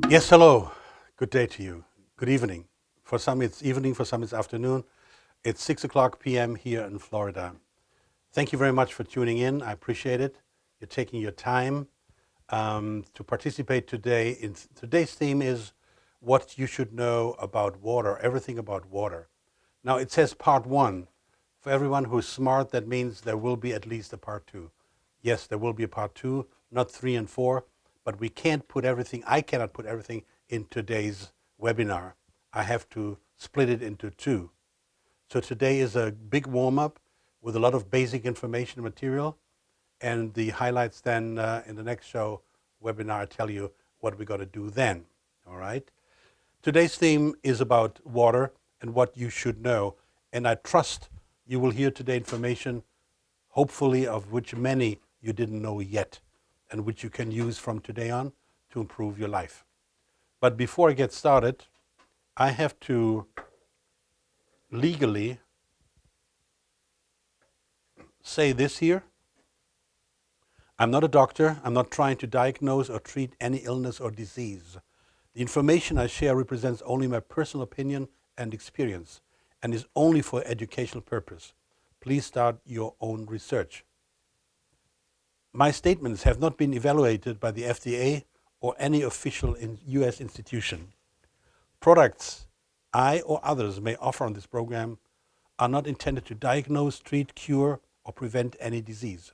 Yes, hello. Good day to you. Good evening. For some it's evening, for some it's afternoon. It's 6 o'clock p.m. here in Florida. Thank you very much for tuning in. I appreciate it. You're taking your time to participate today. Today's theme is what you should know about water, everything about water. Now it says part one. For everyone who's smart, that means there will be at least a part two. Yes, there will be a part two, not three and four, but we can't put everything, I cannot put everything in today's webinar. I have to split it into two. So today is a big warm-up with a lot of basic information material, and the highlights then in the next show webinar, I tell you what we're going to do then, all right? Today's theme is about water and what you should know, and I trust you will hear today information, hopefully of which many you didn't know yet, and which you can use from today on to improve your life. But before I get started, I have to legally say this here. I'm not a doctor. I'm not trying to diagnose or treat any illness or disease. The information I share represents only my personal opinion and experience and is only for educational purpose. Please start your own research. My statements have not been evaluated by the FDA or any official US institution. Products I or others may offer on this program are not intended to diagnose, treat, cure, or prevent any disease.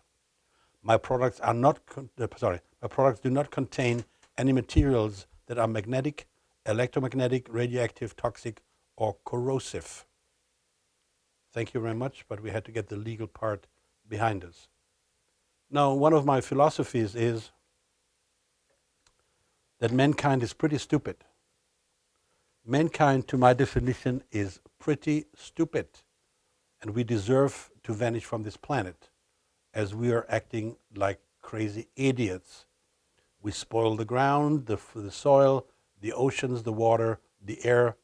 My products do not contain any materials that are magnetic, electromagnetic, radioactive, toxic, or corrosive. Thank you very much, but we had to get the legal part behind us. Now, one of my philosophies is that mankind is pretty stupid. Mankind, to my definition, is pretty stupid, and we deserve to vanish from this planet, as we are acting like crazy idiots. We spoil the ground, the soil, the oceans, the water, the air,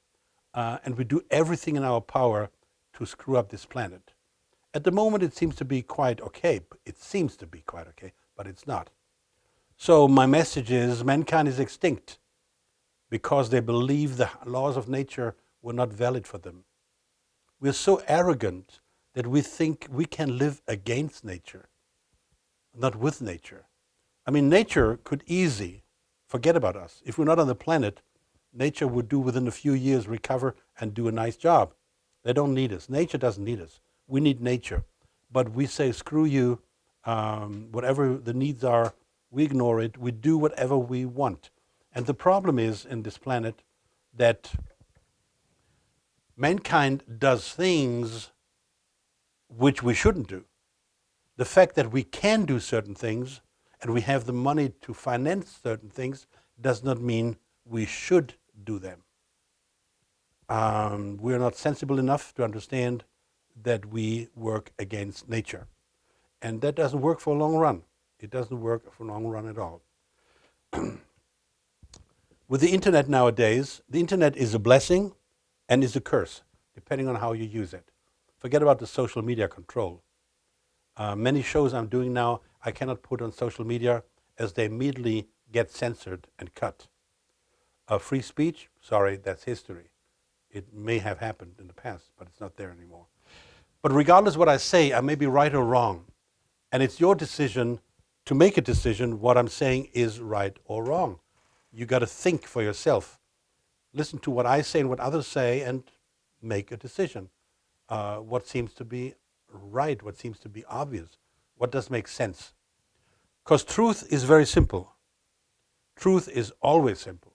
and we do everything in our power to screw up this planet. At the moment, it seems to be quite okay. It seems to be quite okay, but it's not. So my message is mankind is extinct because they believe the laws of nature were not valid for them. We're so arrogant that we think we can live against nature, not with nature. I mean, nature could easily forget about us. If we're not on the planet, nature would do within a few years recover and do a nice job. They don't need us. Nature doesn't need us. We need nature. But we say, screw you, whatever the needs are, we ignore it. We do whatever we want. And the problem is in this planet that mankind does things which we shouldn't do. The fact that we can do certain things and we have the money to finance certain things does not mean we should do them. We are not sensible enough to understand that we work against nature. And that doesn't work for a long run. It doesn't work for a long run at all. With the internet nowadays, the internet is a blessing and is a curse, depending on how you use it. Forget about the social media control. Many shows I'm doing now, I cannot put on social media as they immediately get censored and cut. Free speech, sorry, that's history. It may have happened in the past, but it's not there anymore. But regardless of what I say, I may be right or wrong. And it's your decision to make a decision what I'm saying is right or wrong. You got to think for yourself. Listen to what I say and what others say and make a decision. What seems to be right, what seems to be obvious, what does make sense. Because truth is very simple. Truth is always simple.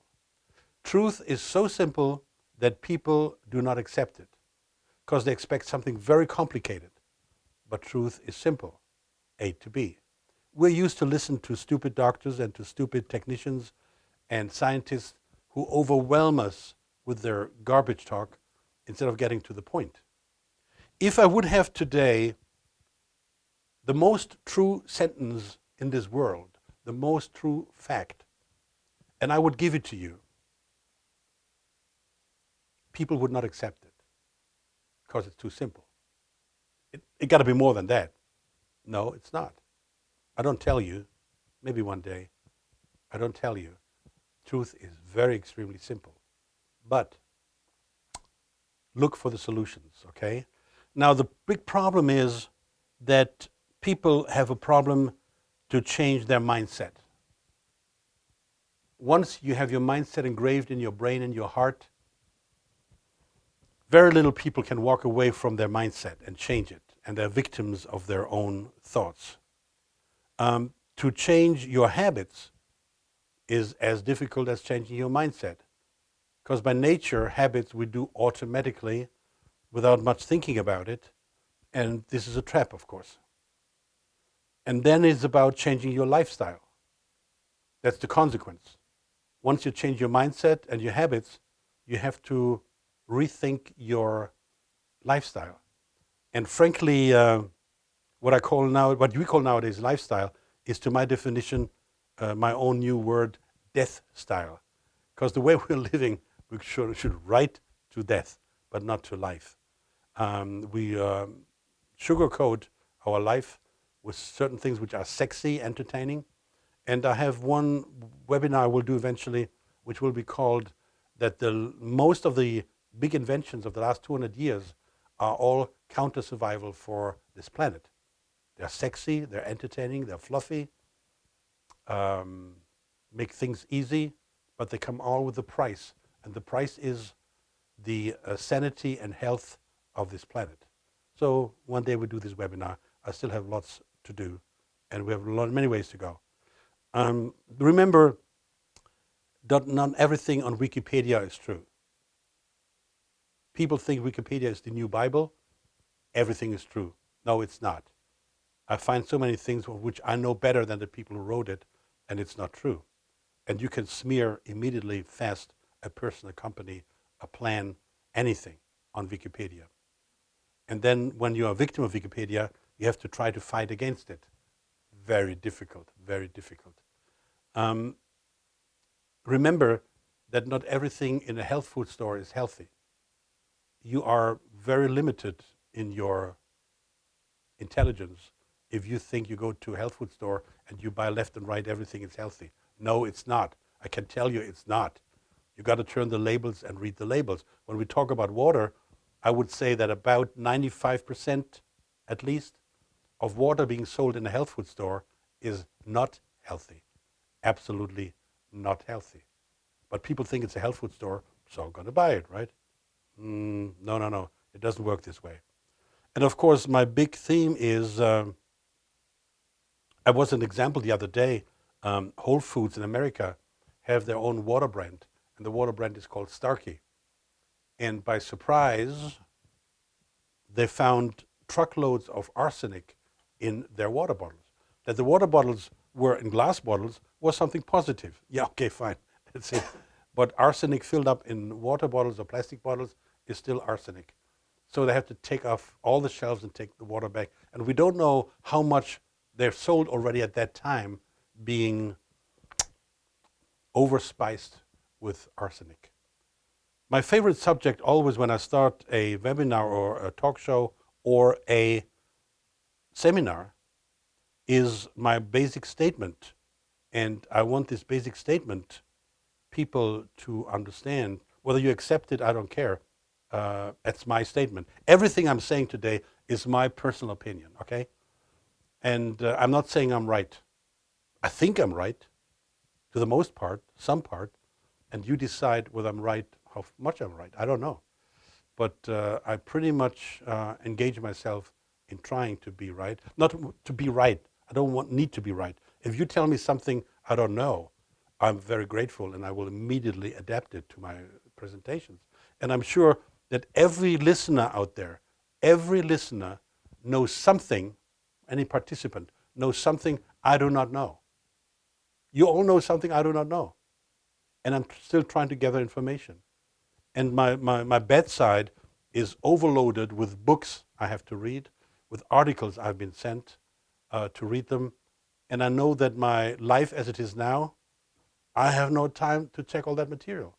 Truth is so simple that people do not accept it because they expect something very complicated. But truth is simple, A to B. We're used to listen to stupid doctors and to stupid technicians and scientists who overwhelm us with their garbage talk instead of getting to the point. If I would have today the most true sentence in this world, the most true fact, and I would give it to you, people would not accept it because it's too simple. It got to be more than that. No, it's not. I don't tell you, maybe one day, I don't tell you Truth is very extremely simple. But look for the solutions, okay? Now, the big problem is that people have a problem to change their mindset. Once you have your mindset engraved in your brain and your heart, very little people can walk away from their mindset and change it, and they're victims of their own thoughts. To change your habits is as difficult as changing your mindset, because by nature, habits we do automatically without much thinking about it, and this is a trap, of course. And then it's about changing your lifestyle. That's the consequence. Once you change your mindset and your habits, you have to rethink your lifestyle. And frankly, what we call nowadays lifestyle is, to my definition, my own new word, death style. Because the way we're living, we should write to death, but not to life. We sugarcoat our life with certain things which are sexy, entertaining. And I have one webinar I will do eventually, which will be called that most of the big inventions of the last 200 years are all counter-survival for this planet. They're sexy, they're entertaining, they're fluffy, make things easy, but they come all with a price. And the price is the sanity and health of this planet. So one day we'll do this webinar. I still have lots to do, and we have many ways to go. Remember that not everything on Wikipedia is true. People think Wikipedia is the new Bible. Everything is true. No, it's not. I find so many things which I know better than the people who wrote it, and it's not true. And you can smear immediately, fast, a person, a company, a plan, anything on Wikipedia. And then when you are a victim of Wikipedia, you have to try to fight against it. Very difficult, very difficult. Remember that not everything in a health food store is healthy. You are very limited in your intelligence if you think you go to a health food store and you buy left and right everything is healthy. No, it's not. I can tell you it's not. You got to turn the labels and read the labels. When we talk about water, I would say that about 95% at least of water being sold in a health food store is not healthy. Absolutely not healthy. But people think it's a health food store, so I'm going to buy it, right? No. It doesn't work this way. And of course, my big theme is, I was an example the other day, Whole Foods in America have their own water brand, and the water brand is called Starkey. And by surprise, they found truckloads of arsenic in their water bottles. That the water bottles were in glass bottles was something positive. Yeah, okay, fine, that's it. But arsenic filled up in water bottles or plastic bottles is still arsenic. So they have to take off all the shelves and take the water back. And we don't know how much they've sold already at that time being overspiced with arsenic. My favorite subject always when I start a webinar or a talk show or a seminar is my basic statement. And I want this basic statement people to understand. Whether you accept it, I don't care. That's my statement. Everything I'm saying today is my personal opinion, okay? And I'm not saying I'm right. I think I'm right, to the most part, some part, and you decide whether I'm right, how much I'm right. I don't know. But I pretty much engage myself in trying to be right. Not to be right. I don't need to be right. If you tell me something I don't know, I'm very grateful and I will immediately adapt it to my presentations. And I'm sure that every listener out there, every listener knows something, any participant knows something I do not know. You all know something I do not know. And I'm still trying to gather information. And my bedside is overloaded with books I have to read, with articles I've been sent to read them. And I know that my life as it is now, I have no time to check all that material.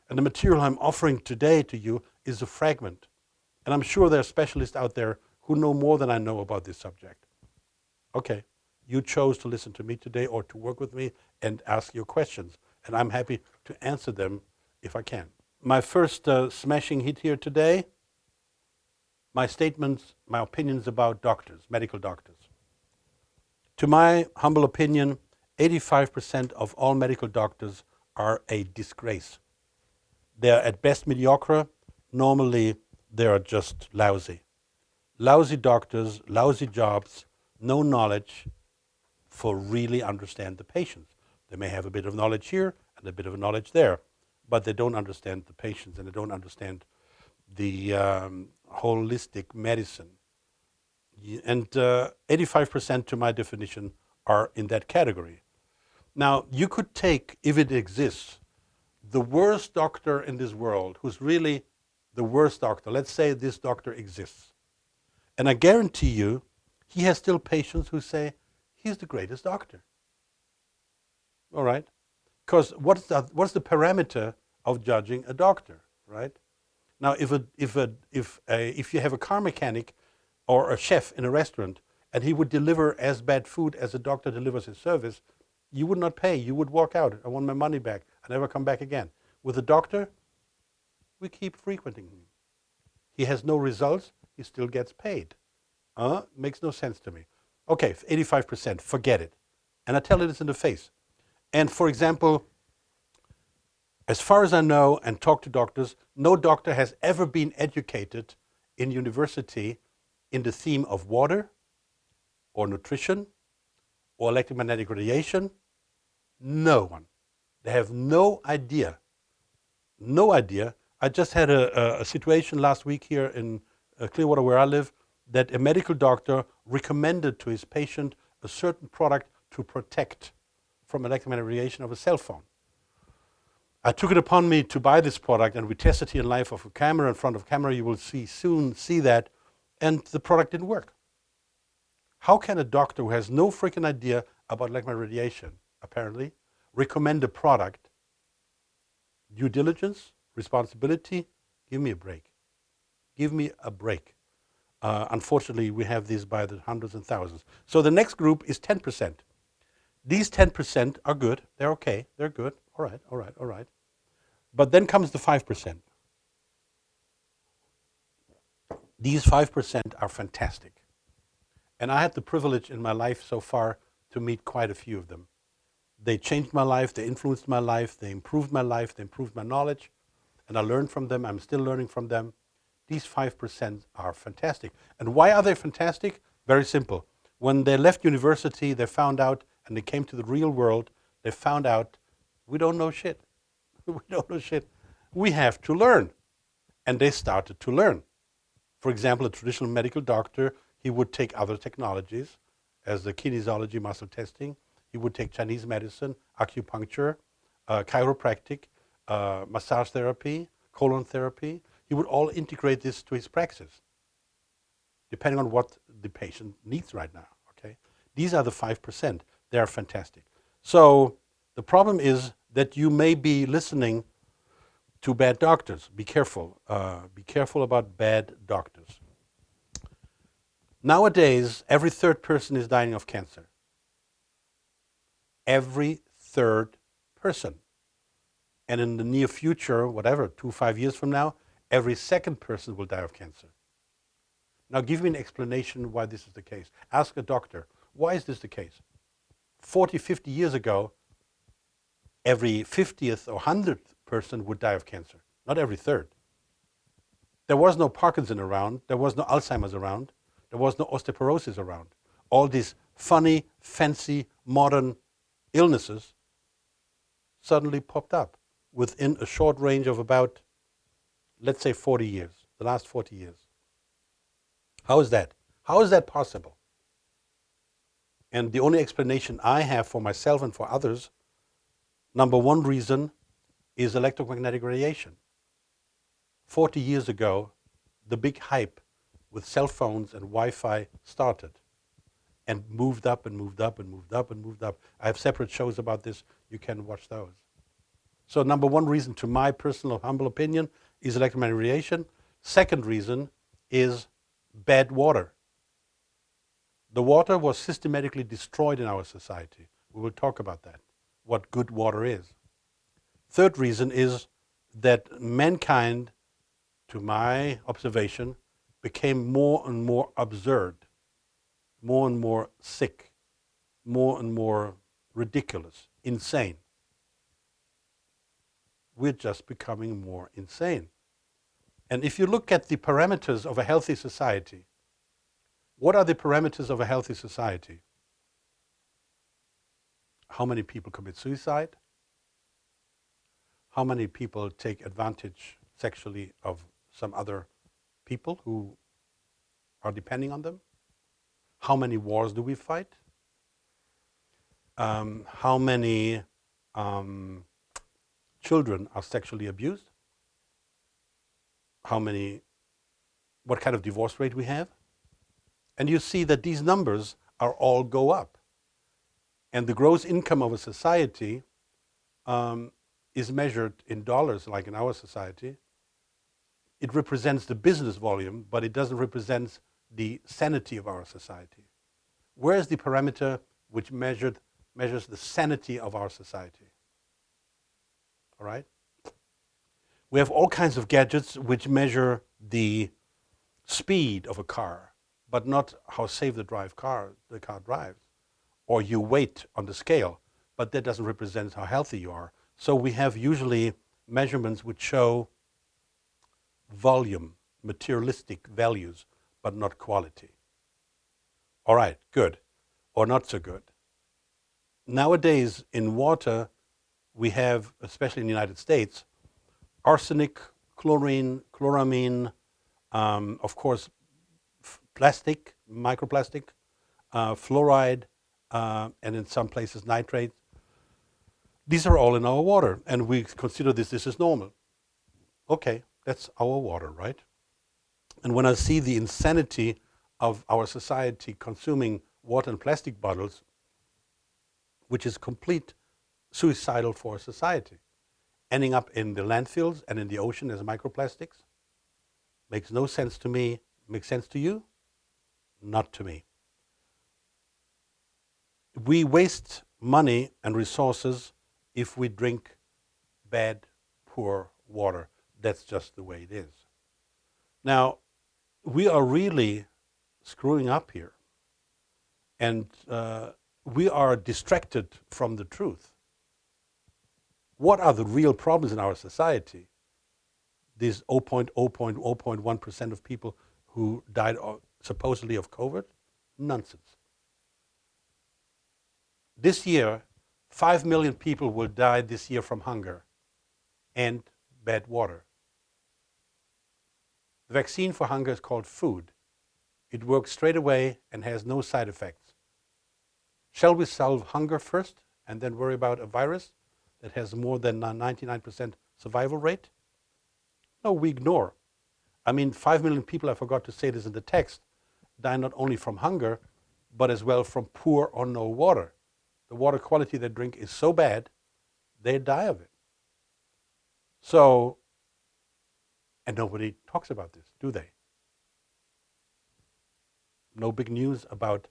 And the material I'm offering today to you is a fragment. And I'm sure there are specialists out there who know more than I know about this subject. Okay, you chose to listen to me today or to work with me and ask your questions. and I'm happy to answer them if I can. My first smashing hit here today, my statements, my opinions about doctors, medical doctors. To my humble opinion, 85% of all medical doctors are a disgrace. They're at best mediocre. Normally, they are just lousy. Lousy doctors, lousy jobs, no knowledge for really understand the patients. They may have a bit of knowledge here and a bit of knowledge there, but they don't understand the patients and they don't understand the holistic medicine. And 85% to my definition are in that category. Now, you could take, if it exists, the worst doctor in this world, who's really the worst doctor. Let's say this doctor exists. And I guarantee you, he has still patients who say, he's the greatest doctor. All right? Because what's the parameter of judging a doctor, right? Now, if you have a car mechanic or a chef in a restaurant, and he would deliver as bad food as a doctor delivers his service, you would not pay. You would walk out. I want my money back. I never come back again. With a doctor, we keep frequenting him. He has no results. He still gets paid. Makes no sense to me. Okay, 85%, forget it. And I tell it this in the face. And for example, as far as I know and talk to doctors, no doctor has ever been educated in university in the theme of water or nutrition or electromagnetic radiation. No one. They have no idea. No idea. I just had a situation last week here in Clearwater where I live that a medical doctor recommended to his patient a certain product to protect from electromagnetic radiation of a cell phone. I took it upon me to buy this product, and we tested here in live of a camera, in front of camera. You will soon see that, and the product didn't work. How can a doctor who has no freaking idea about electromagnetic radiation, apparently, recommend a product? Due diligence, responsibility, give me a break. Give me a break. Unfortunately, we have these by the hundreds and thousands. So the next group is 10%. These 10% are good. They're okay. They're good. All right, all right, all right. But then comes the 5%. These 5% are fantastic. And I had the privilege in my life so far to meet quite a few of them. They changed my life, they influenced my life, they improved my life, they improved my knowledge, and I learned from them, I'm still learning from them. These 5% are fantastic. And why are they fantastic? Very simple. When they left university, they found out, and they came to the real world, they found out, we don't know shit. We don't know shit. We have to learn. And they started to learn. For example, a traditional medical doctor, he would take other technologies, as the kinesiology, muscle testing. He would take Chinese medicine, acupuncture, chiropractic, massage therapy, colon therapy. He would all integrate this to his practice, depending on what the patient needs right now. Okay, these are the 5%. They are fantastic. So the problem is that you may be listening to bad doctors. Be careful. Be careful about bad doctors. Nowadays, every third person is dying of cancer. Every third person. And in the near future, whatever, 2-5 years from now, every second person will die of cancer. Now give me an explanation why this is the case. Ask a doctor, why is this the case? 40, 50 years ago, every 50th or 100th person would die of cancer, not every third. There was no Parkinson around, there was no Alzheimer's around, there was no osteoporosis around. All these funny, fancy, modern illnesses suddenly popped up within a short range of about, let's say 40 years, the last 40 years. How is that? How is that possible? And the only explanation I have for myself and for others, number one reason is electromagnetic radiation. 40 years ago, the big hype with cell phones and Wi-Fi started and moved up and moved up and moved up and moved up. I have separate shows about this. You can watch those. So number one reason, to my personal humble opinion, is electromagnetic radiation. Second reason is bad water. The water was systematically destroyed in our society. We will talk about that, what good water is. Third reason is that mankind, to my observation, became more and more absurd, more and more sick, more and more ridiculous, insane. We're just becoming more insane. And if you look at the parameters of a healthy society, what are the parameters of a healthy society? How many people commit suicide? How many people take advantage sexually of some other people who are depending on them? How many wars do we fight? How many children are sexually abused? What kind of divorce rate we have? And you see that these numbers are all go up. And the gross income of a society is measured in dollars, like in our society. It represents the business volume, but it doesn't represent the sanity of our society. Where is the parameter which measures the sanity of our society? All right? We have all kinds of gadgets which measure the speed of a car, but not how safe the car drives, or your weight on the scale, but that doesn't represent how healthy you are. So we have usually measurements which show volume, materialistic values, but not quality. All right, good, or not so good. Nowadays in water, we have, especially in the United States, arsenic, chlorine, chloramine, of course, plastic, microplastic, fluoride, and in some places nitrates. These are all in our water, and we consider this is normal. Okay, that's our water, right? And when I see the insanity of our society consuming water in plastic bottles, which is complete suicidal for society, ending up in the landfills and in the ocean as microplastics, makes no sense to me. Makes sense to you? Not to me. We waste money and resources if we drink bad, poor water. That's just the way it is. Now, we are really screwing up here. And we are distracted from the truth. What are the real problems in our society? These 0.1% of people who died supposedly of COVID? Nonsense. This year, 5 million people will die this year from hunger and bad water. The vaccine for hunger is called food. It works straight away and has no side effects. Shall we solve hunger first and then worry about a virus that has more than 99% survival rate? No, we ignore. I mean, 5 million people, I forgot to say this in the text, die not only from hunger, but as well from poor or no water. The water quality they drink is so bad, they die of it. So, and nobody talks about this, do they? No big news about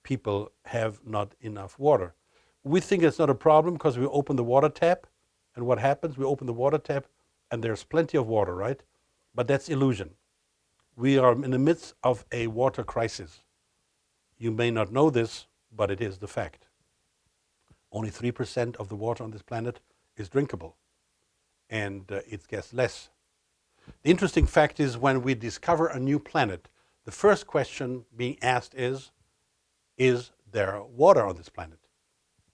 people have not enough water. We think it's not a problem because we open the water tap, and what happens? We open the water tap and there's plenty of water, right? But that's illusion. We are in the midst of a water crisis. You may not know this, but it is the fact. Only 3% of the water on this planet is drinkable, and it gets less. The interesting fact is when we discover a new planet, the first question being asked is there water on this planet?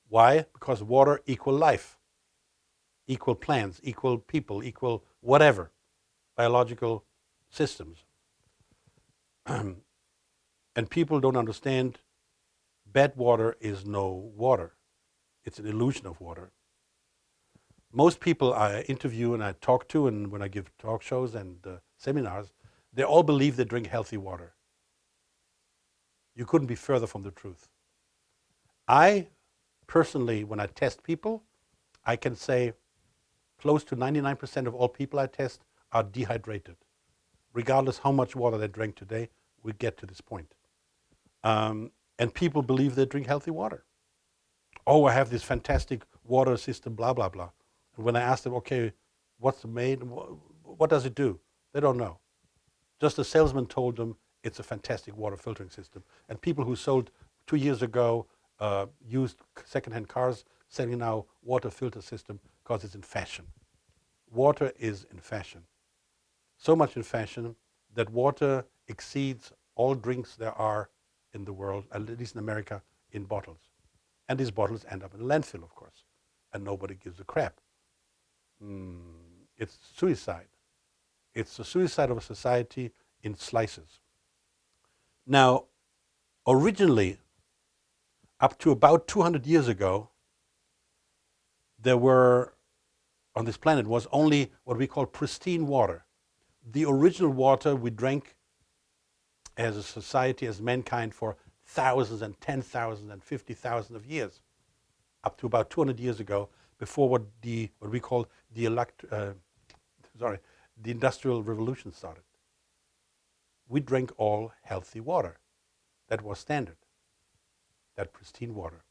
Why? Because water equal life, equal plants, equal people, equal whatever, biological systems. And people don't understand bad water is no water. It's an illusion of water. Most people I interview and I talk to, and when I give talk shows and seminars, they all believe they drink healthy water. You couldn't be further from the truth. I personally, when I test people, I can say close to 99% of all people I test are dehydrated. Regardless how much water they drank today, we get to this point. And people believe they drink healthy water. Oh, I have this fantastic water system, blah, blah, blah. And when I asked them, okay, what's the main, what does it do? They don't know. Just a salesman told them it's a fantastic water filtering system. And people who sold 2 years ago used secondhand cars selling now water filter system because it's in fashion. Water is in fashion. So much in fashion that water exceeds all drinks there are in the world, at least in America, in bottles. And these bottles end up in a landfill, of course. And nobody gives a crap. It's suicide. It's the suicide of a society in slices. Now, originally, up to about 200 years ago, there were, on this planet, was only what we call pristine water. The original water we drank as a society, as mankind, for thousands and 10,000 and 50,000 of years, up to about 200 years ago, before what we call the Industrial Revolution started. We drank all healthy water. That was standard, that pristine water.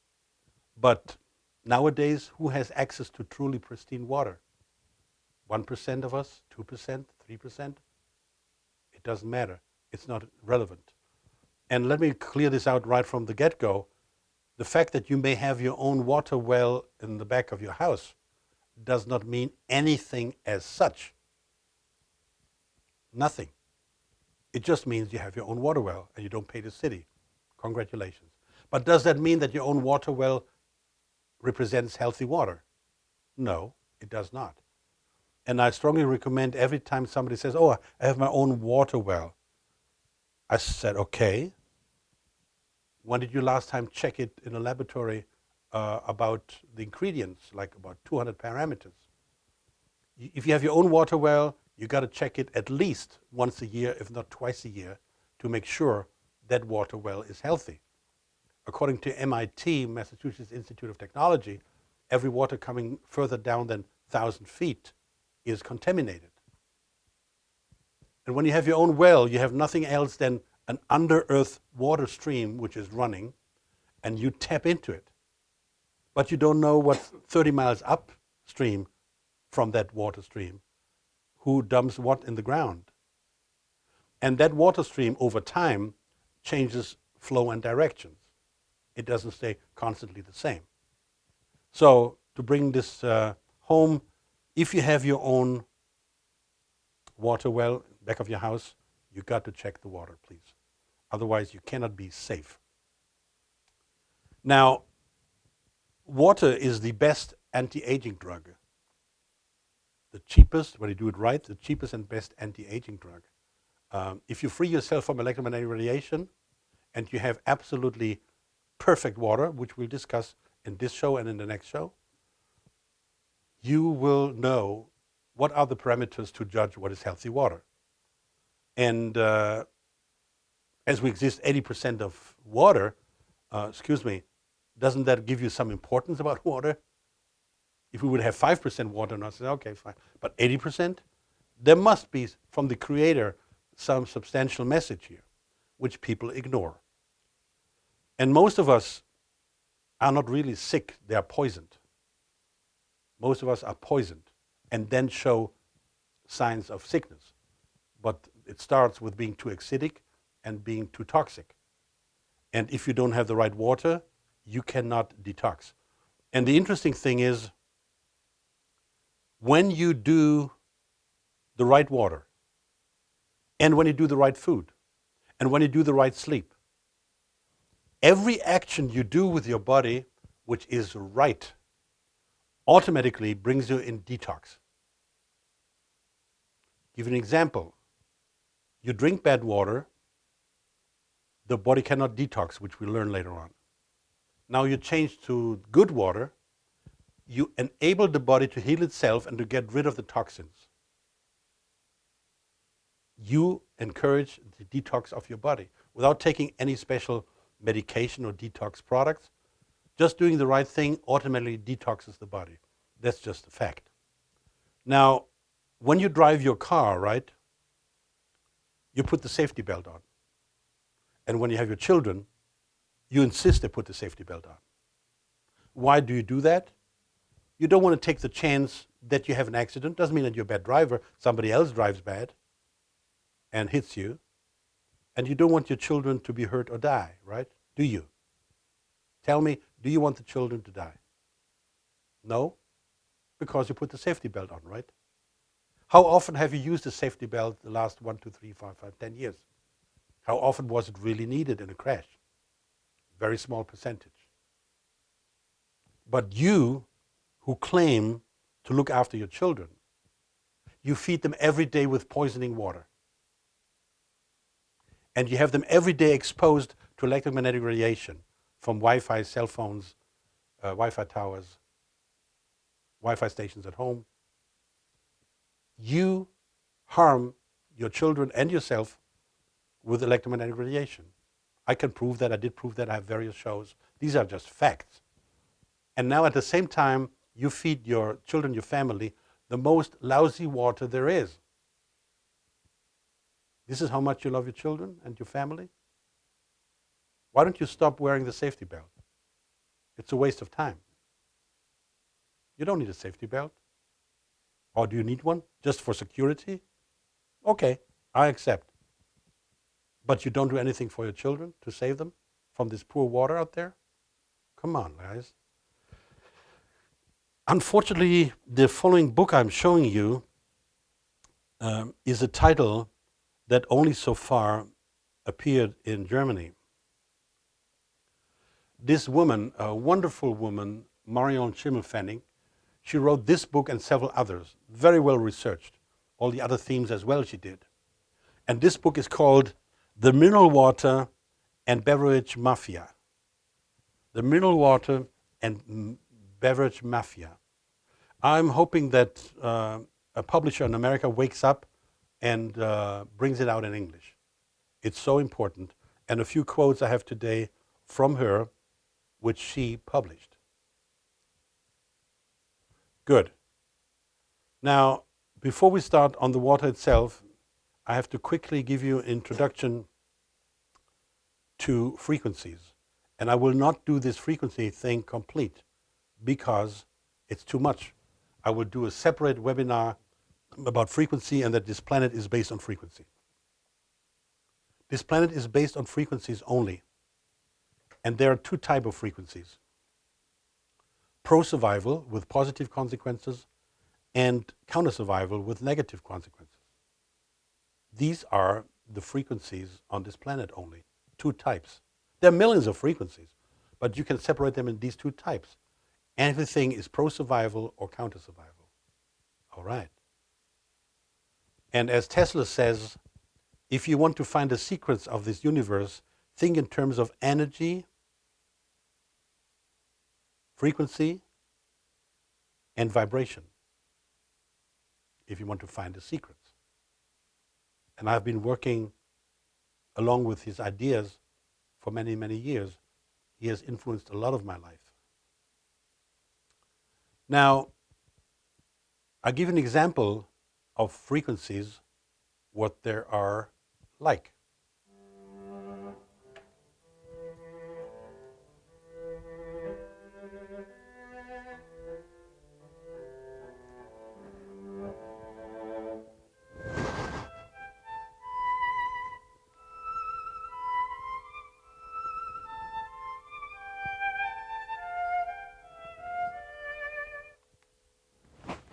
But nowadays, who has access to truly pristine water? 1% of us, 2%, 3%? It doesn't matter. It's not relevant. And let me clear this out right from the get-go. The fact that you may have your own water well in the back of your house does not mean anything as such. Nothing. It just means you have your own water well and you don't pay the city. Congratulations. But does that mean that your own water well represents healthy water? No, it does not. And I strongly recommend every time somebody says, oh, I have my own water well. I said, okay. When did you last time check it in a laboratory about the ingredients, like about 200 parameters? If you have your own water well, you got to check it at least once a year, if not twice a year, to make sure that water well is healthy. According to MIT, Massachusetts Institute of Technology, every water coming further down than 1,000 feet is contaminated. And when you have your own well, you have nothing else than an under-earth water stream which is running, and you tap into it. But you don't know what's 30 miles upstream from that water stream, who dumps what in the ground. And that water stream over time changes flow and directions. It doesn't stay constantly the same. So to bring this home, if you have your own water well back of your house, you got to check the water, please. Otherwise, you cannot be safe. Now, water is the best anti-aging drug. The cheapest, when you do it right, the cheapest and best anti-aging drug. If you free yourself from electromagnetic radiation and you have absolutely perfect water, which we'll discuss in this show and in the next show, you will know what are the parameters to judge what is healthy water. And as we exist 80% of water, doesn't that give you some importance about water? If we would have 5% water, and I say, okay, fine. But 80%? There must be, from the Creator, some substantial message here, which people ignore. And most of us are not really sick, they are poisoned. Most of us are poisoned and then show signs of sickness. But it starts with being too acidic and being too toxic. And if you don't have the right water, you cannot detox. And the interesting thing is, when you do the right water, and when you do the right food, and when you do the right sleep, every action you do with your body, which is right, automatically brings you in detox. Give you an example. You drink bad water, the body cannot detox, which we'll learn later on. Now you change to good water, you enable the body to heal itself and to get rid of the toxins. You encourage the detox of your body without taking any special medication or detox products. Just doing the right thing automatically detoxes the body. That's just a fact. Now, when you drive your car, right, you put the safety belt on. And when you have your children, you insist they put the safety belt on. Why do you do that? You don't want to take the chance that you have an accident. Doesn't mean that you're a bad driver. Somebody else drives bad and hits you. And you don't want your children to be hurt or die, right? Do you? Tell me, do you want the children to die? No? Because you put the safety belt on, right? How often have you used the safety belt the last 1, 2, 3, 4, 5, 10 years? How often was it really needed in a crash? Very small percentage. But you, who claim to look after your children, you feed them every day with poisoning water. And you have them every day exposed to electromagnetic radiation from Wi-Fi, cell phones, Wi-Fi towers, Wi-Fi stations at home. You harm your children and yourself with electromagnetic radiation. I can prove that. I did prove that. I have various shows. These are just facts. And now at the same time, you feed your children, your family, the most lousy water there is. This is how much you love your children and your family? Why don't you stop wearing the safety belt? It's a waste of time. You don't need a safety belt. Or do you need one just for security? Okay, I accept. But you don't do anything for your children to save them from this poor water out there? Come on, guys. Unfortunately, the following book I'm showing you is a title that only so far appeared in Germany. This woman, a wonderful woman, Marion Schimmelpfennig, she wrote this book and several others, very well researched. All the other themes as well she did. And this book is called The Mineral Water and Beverage Mafia. The Mineral Water and Beverage Mafia. I'm hoping that a publisher in America wakes up and brings it out in English. It's so important. And a few quotes I have today from her, which she published. Good. Now, before we start on the water itself, I have to quickly give you an introduction to frequencies. And I will not do this frequency thing complete because it's too much. I will do a separate webinar about frequency and that this planet is based on frequency. This planet is based on frequencies only. And there are two types of frequencies. Pro-survival with positive consequences and counter-survival with negative consequences. These are the frequencies on this planet only. Two types. There are millions of frequencies, but you can separate them in these two types. Everything is pro-survival or counter-survival. All right. And as Tesla says, if you want to find the secrets of this universe, think in terms of energy, frequency, and vibration, if you want to find the secrets. And I've been working along with his ideas for many, many years. He has influenced a lot of my life. Now, I'll give an example of frequencies, what there are like.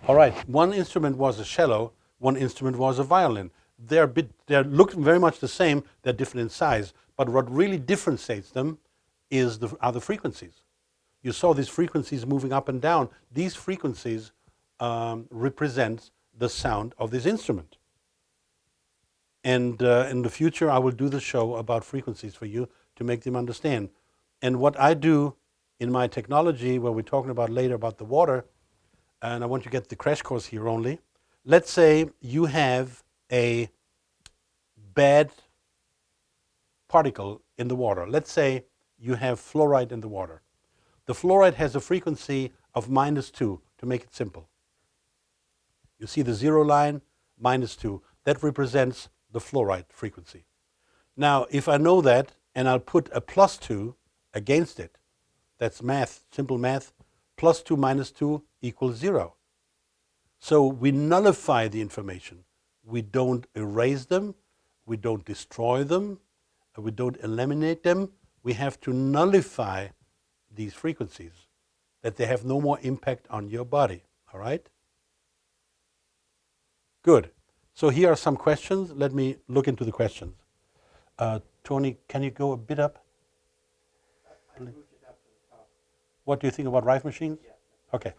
All right, one instrument was a cello, one instrument was a violin. They look very much the same, they're different in size, but what really differentiates them are the frequencies. You saw these frequencies moving up and down. These frequencies represent the sound of this instrument. And in the future, I will do the show about frequencies for you to make them understand. And what I do in my technology, where we're talking about later about the water, and I want you to get the crash course here only. Let's say you have a bad particle in the water. Let's say you have fluoride in the water. The fluoride has a frequency of -2, to make it simple. You see the 0 line, -2. That represents the fluoride frequency. Now, if I know that, and I'll put a +2 against it, that's math, simple math, +2 - 2 equals 0. So we nullify the information. We don't erase them. We don't destroy them. We don't eliminate them. We have to nullify these frequencies, that they have no more impact on your body. All right? Good. So here are some questions. Let me look into the questions. Tony, can you go a bit up? What do you think about Rife machines? Okay.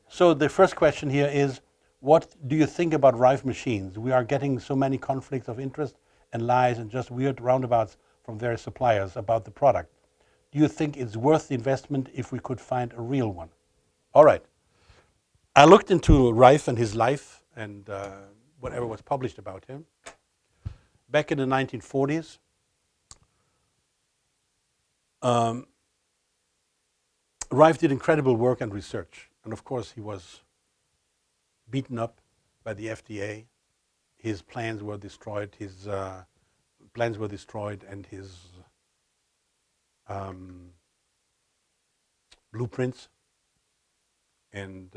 So the first question here is, what do you think about Rife machines? We are getting so many conflicts of interest and lies and just weird roundabouts from various suppliers about the product. Do you think it's worth the investment if we could find a real one? All right. I looked into Rife and his life and whatever was published about him. Back in the 1940s, Rife did incredible work and research. And of course, he was beaten up by the FDA. His plans were destroyed. His plans were destroyed, and his blueprints. And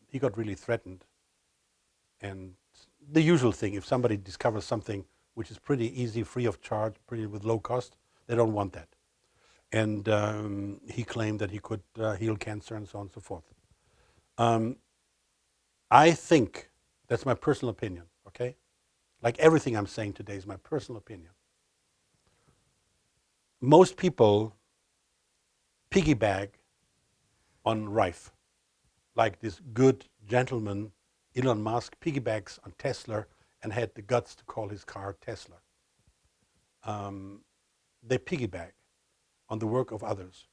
he got really threatened. And the usual thing, if somebody discovers something which is pretty easy, free of charge, pretty with low cost, they don't want that. And he claimed that he could heal cancer and so on and so forth. I think, that's my personal opinion, okay? Like everything I'm saying today is my personal opinion. Most people piggyback on Rife. Like this good gentleman, Elon Musk, piggybacks on Tesla and had the guts to call his car Tesla. They piggyback on the work of others.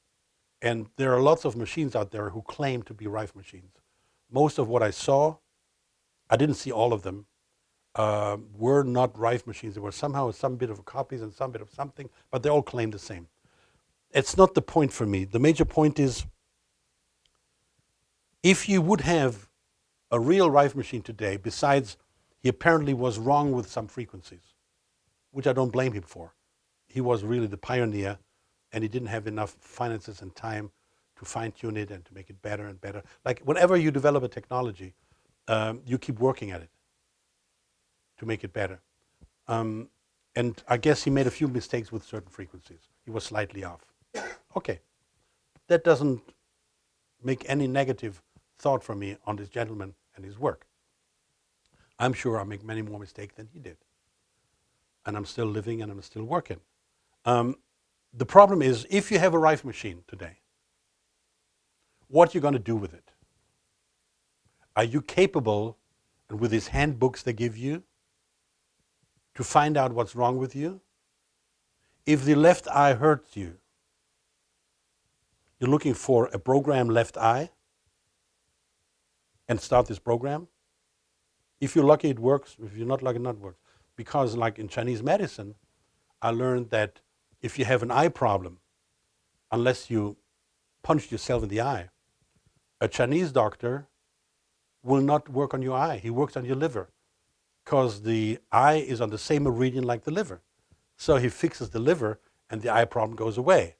And there are lots of machines out there who claim to be Rife machines. Most of what I saw, I didn't see all of them, were not Rife machines. There were somehow some bit of copies and some bit of something, but they all claim the same. It's not the point for me. The major point is, if you would have a real Rife machine today, besides he apparently was wrong with some frequencies, which I don't blame him for. He was really the pioneer, and he didn't have enough finances and time to fine-tune it and to make it better and better. Like whenever you develop a technology, you keep working at it to make it better. And I guess he made a few mistakes with certain frequencies. He was slightly off. Okay. That doesn't make any negative thought from me on this gentleman and his work. I'm sure I'll make many more mistakes than he did. And I'm still living and I'm still working. The problem is, if you have a Rife machine today, what are you going to do with it? Are you capable, and with these handbooks they give you, to find out what's wrong with you? If the left eye hurts you, you're looking for a program left eye and start this program. If you're lucky, it works. If you're not lucky, it not works. Because like in Chinese medicine, I learned that if you have an eye problem, unless you punch yourself in the eye, a Chinese doctor will not work on your eye. He works on your liver, because the eye is on the same meridian like the liver. So he fixes the liver and the eye problem goes away.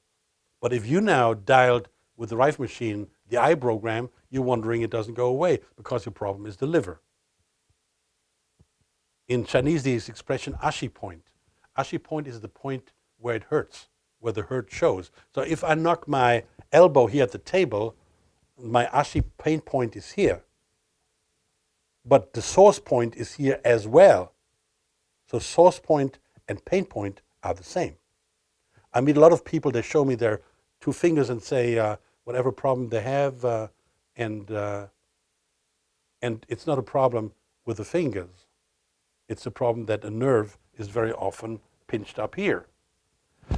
But if you now dialed with the Rife machine the eye program, you're wondering it doesn't go away because your problem is the liver. In Chinese, this expression ashi point. Ashi point is the point where it hurts, where the hurt shows. So if I knock my elbow here at the table, my ashi pain point is here. But the source point is here as well. So source point and pain point are the same. I meet a lot of people, they show me their two fingers and say whatever problem they have, and it's not a problem with the fingers. It's a problem that a nerve is very often pinched up here.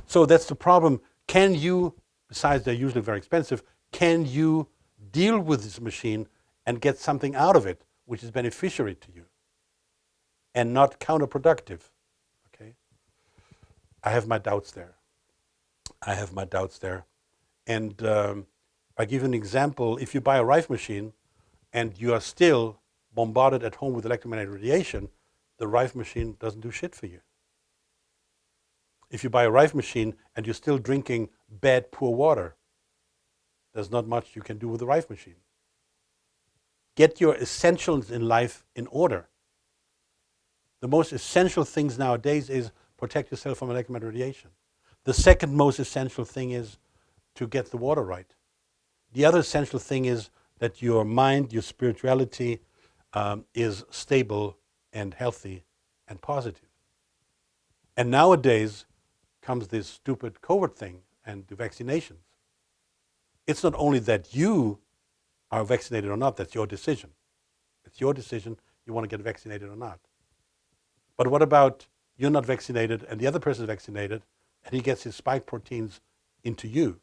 So that's the problem. Can you, besides they're usually very expensive, can you deal with this machine and get something out of it which is beneficiary to you and not counterproductive? Okay. I have my doubts there. And I give you an example. If you buy a Rife machine and you are still bombarded at home with electromagnetic radiation, the Rife machine doesn't do shit for you. If you buy a Rife machine and you're still drinking bad, poor water, there's not much you can do with the Rife machine. Get your essentials in life in order. The most essential things nowadays is protect yourself from electromagnetic radiation. The second most essential thing is to get the water right. The other essential thing is that your mind, your spirituality is stable and healthy and positive. And nowadays comes this stupid COVID thing and the vaccinations. It's not only that you are vaccinated or not, that's your decision. It's your decision, you want to get vaccinated or not. But what about you're not vaccinated and the other person is vaccinated and he gets his spike proteins into you?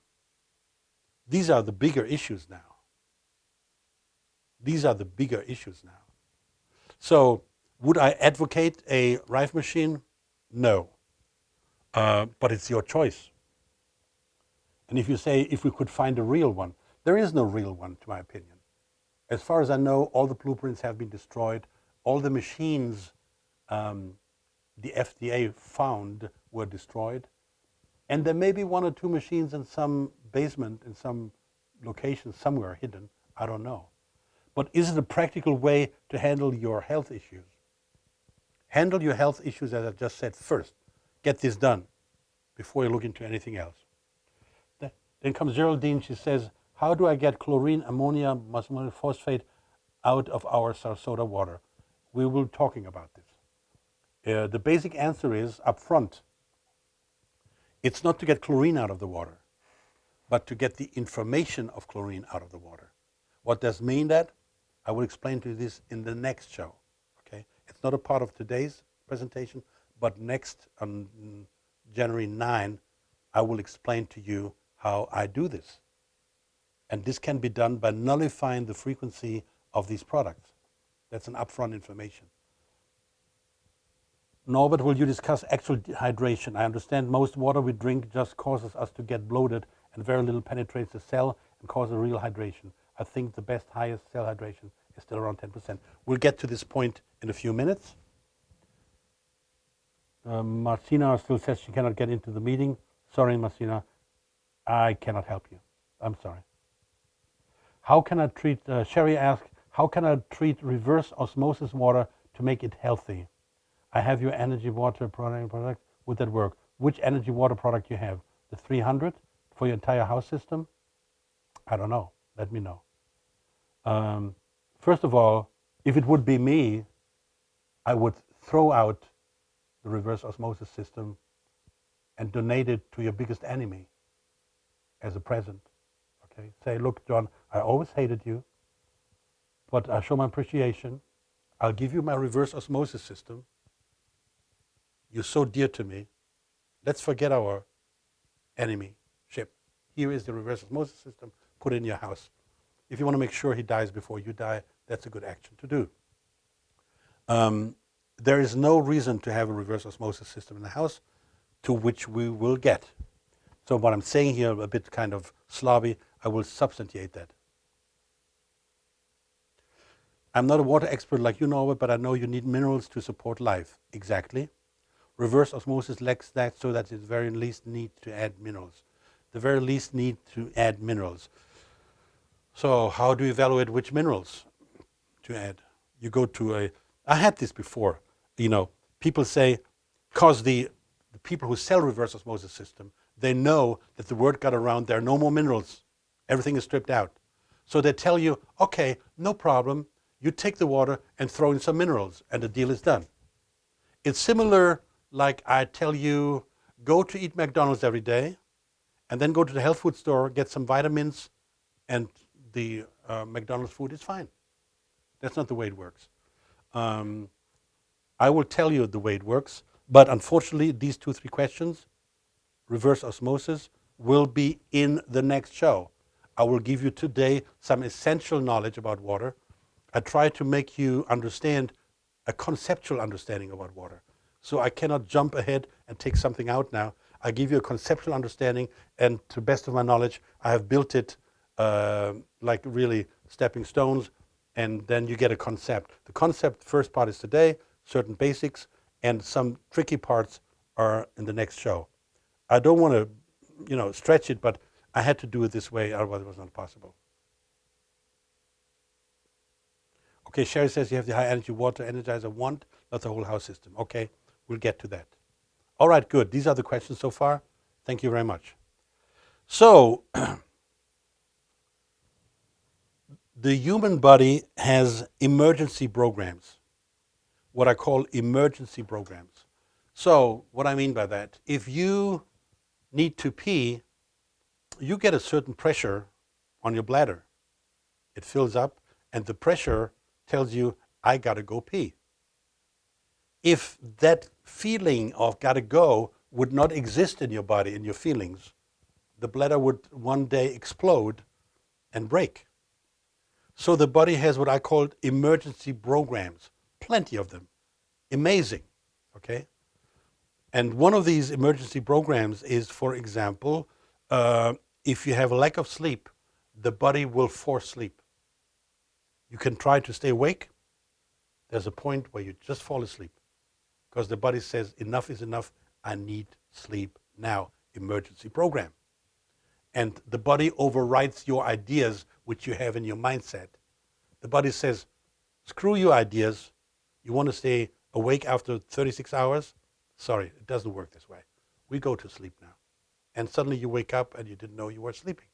These are the bigger issues now. These are the bigger issues now. So would I advocate a Rife machine? No. But it's your choice. And if you say, if we could find a real one, there is no real one, to my opinion. As far as I know, all the blueprints have been destroyed. All the machines the FDA found were destroyed. And there may be one or two machines in some basement, in some location somewhere hidden. I don't know. But is it a practical way to handle your health issues? Handle your health issues, as I just said, first. Get this done before you look into anything else. Then comes Geraldine. She says, how do I get chlorine, ammonia, phosphate out of our Sarasota water? We will be talking about this. The basic answer is up front. It's not to get chlorine out of the water, but to get the information of chlorine out of the water. What does mean that? I will explain to you this in the next show. Okay? It's not a part of today's presentation, but next on January 9, I will explain to you how I do this. And this can be done by nullifying the frequency of these products. That's an upfront information. Norbert, will you discuss actual dehydration? I understand most water we drink just causes us to get bloated and very little penetrates the cell and causes real hydration. I think the best, highest cell hydration is still around 10%. We'll get to this point in a few minutes. Marcina still says she cannot get into the meeting. Sorry, Marcina, I cannot help you. I'm sorry. How can I treat, Sherry asked, how can I treat reverse osmosis water to make it healthy? I have your energy water product. Would that work? Which energy water product you have? The 300 for your entire house system? I don't know. Let me know. First of all, if it would be me, I would throw out the reverse osmosis system and donate it to your biggest enemy as a present. Okay? Say, look, John, I always hated you, but I show my appreciation. I'll give you my reverse osmosis system. You're so dear to me. Let's forget our enemy ship. Here is the reverse osmosis system. Put it in your house. If you want to make sure he dies before you die, that's a good action to do. There is no reason to have a reverse osmosis system in the house, to which we will get. So what I'm saying here, a bit kind of slobby, I will substantiate that. I'm not a water expert like you, Norbert, but I know you need minerals to support life. Exactly. Reverse osmosis lacks that, so that it very least need to add minerals. The very least need to add minerals. So how do you evaluate which minerals to add? You go to I had this before, people say, because the people who sell reverse osmosis system, they know that the word got around, there are no more minerals. Everything is stripped out. So they tell you, okay, no problem. You take the water and throw in some minerals and the deal is done. It's similar like I tell you, go to eat McDonald's every day and then go to the health food store, get some vitamins, and the McDonald's food is fine. That's not the way it works. I will tell you the way it works, but unfortunately these 2-3 questions, reverse osmosis, will be in the next show. I will give you today some essential knowledge about water. I try to make you understand a conceptual understanding about water. So I cannot jump ahead and take something out now. I give you a conceptual understanding, and to the best of my knowledge, I have built it like really stepping stones, and then you get a concept. The concept first part is today, certain basics, and some tricky parts are in the next show. I don't want to, stretch it, but I had to do it this way, otherwise it was not possible. Okay, Sherry says you have the high energy water energizer want, not the whole house system. Okay, we'll get to that. All right, good. These are the questions so far. Thank you very much. So, the human body has emergency programs, what I call emergency programs. So, what I mean by that, if you need to pee, you get a certain pressure on your bladder. It fills up, and the pressure tells you, I gotta go pee. If that feeling of gotta go would not exist in your body, in your feelings, the bladder would one day explode and break. So the body has what I call emergency programs, plenty of them, amazing, okay? And one of these emergency programs is, for example, if you have a lack of sleep, the body will force sleep. You can try to stay awake. There's a point where you just fall asleep because the body says, enough is enough, I need sleep now, emergency program. And the body overrides your ideas which you have in your mindset. The body says, screw your ideas. You want to stay awake after 36 hours? Sorry, it doesn't work this way. We go to sleep now. And suddenly you wake up and you didn't know you were sleeping.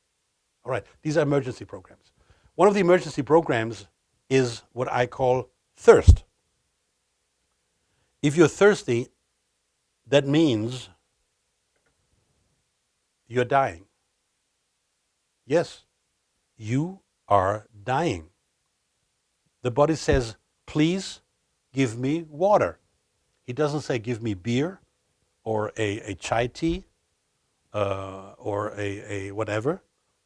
All right, these are emergency programs. One of the emergency programs is what I call thirst. If you're thirsty, that means you're dying. Yes, you are dying. The body says, please give me water. He doesn't say give me beer or a chai tea or a whatever.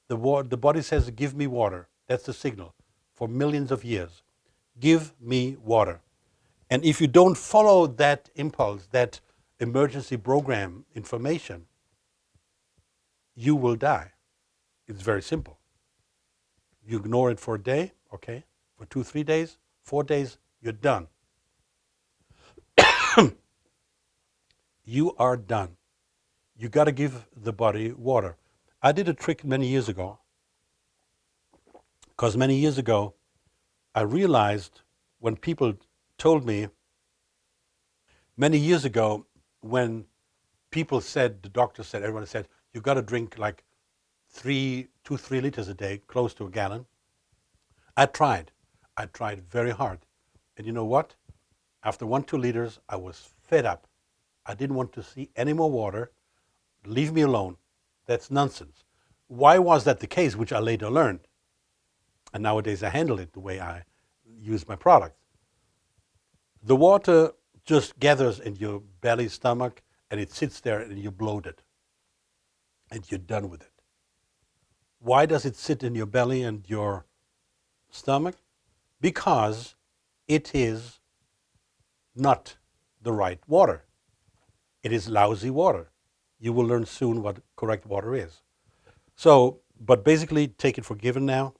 The body says give me water. That's the signal for millions of years. Give me water. And if you don't follow that impulse, that emergency program information, you will die. It's very simple. You ignore it for a day, okay? For 2, 3 days, 4 days, you're done. You are done. You got to give the body water. I did a trick many years ago, because many years ago, I realized when people told me, many years ago, when people said, the doctor said, everyone said, you got to drink like 2, 3 liters a day, close to a gallon. I tried very hard. And you know what? After 1, 2 liters, I was fed up. I didn't want to see any more water. Leave me alone. That's nonsense. Why was that the case, which I later learned? And nowadays I handle it the way I use my product. The water just gathers in your belly, stomach, and it sits there and you're bloated. And you're done with it. Why does it sit in your belly and your stomach? Because it is not the right water. It is lousy water. You will learn soon what correct water is. So, but basically take it for given now.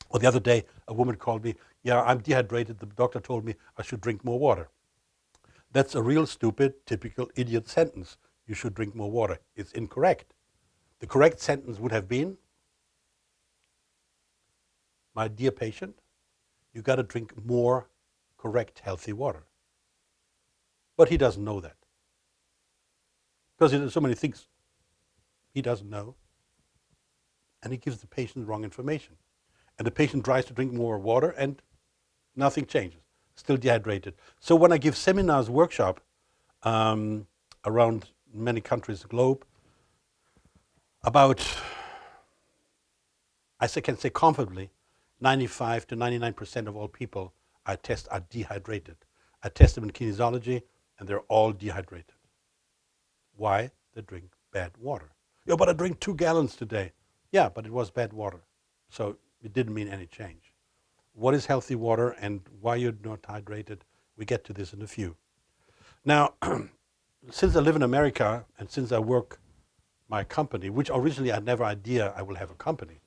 Or the other day, a woman called me, yeah, I'm dehydrated. The doctor told me I should drink more water. That's a real stupid, typical idiot sentence. You should drink more water. It's incorrect. The correct sentence would have been, my dear patient, you got to drink more correct, healthy water. But he doesn't know that. Because there's so many things he doesn't know. And he gives the patient the wrong information. And the patient tries to drink more water and nothing changes. Still dehydrated. So when I give seminars, workshop around many countries, the globe, about, I can say comfortably, 95 to 99% of all people I test are dehydrated. I test them in kinesiology and they're all dehydrated. Why? They drink bad water. Yeah, but I drink 2 gallons today. Yeah, but it was bad water. So it didn't mean any change. What is healthy water and why you're not hydrated? We get to this in a few. Now, since I live in America and since I work my company, which originally I had never idea I will have a company.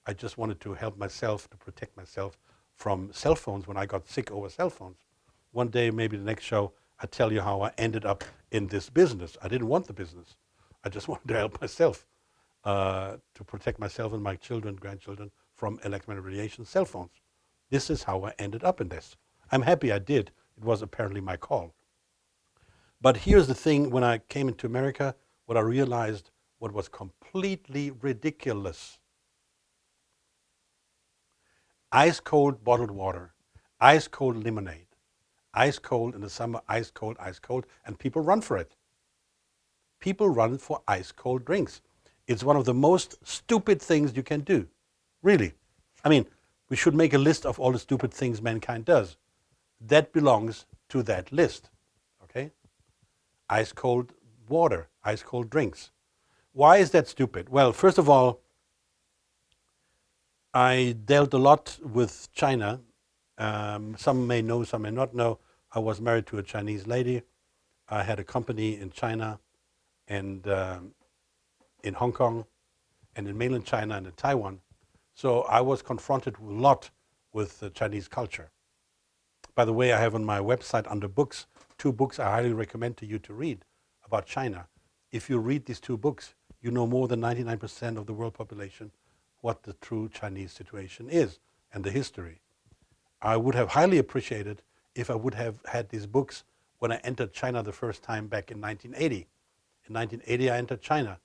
I just wanted to help myself, to protect myself from cell phones when I got sick over cell phones. One day, maybe the next show, I tell you how I ended up in this business. I didn't want the business. I just wanted to help myself, to protect myself and my children, grandchildren from electromagnetic radiation, cell phones. This is how I ended up in this. I'm happy I did. It was apparently my call. But here's the thing, when I came into America, what I realized, what was completely ridiculous. Ice cold bottled water, ice cold lemonade, ice cold in the summer, ice cold, and people run for it. People run for ice cold drinks. It's one of the most stupid things you can do. Really. I mean, we should make a list of all the stupid things mankind does. That belongs to that list. Okay? Ice cold water, ice cold drinks. Why is that stupid? Well, first of all, I dealt a lot with China. Some may know, some may not know. I was married to a Chinese lady. I had a company in China and in Hong Kong and in mainland China and in Taiwan. So I was confronted a lot with the Chinese culture. By the way, I have on my website under books, 2 books I highly recommend to you to read about China. If you read these 2 books, you know more than 99% of the world population what the true Chinese situation is and the history. I would have highly appreciated if I would have had these books when I entered China the first time back in 1980. In 1980, I entered China,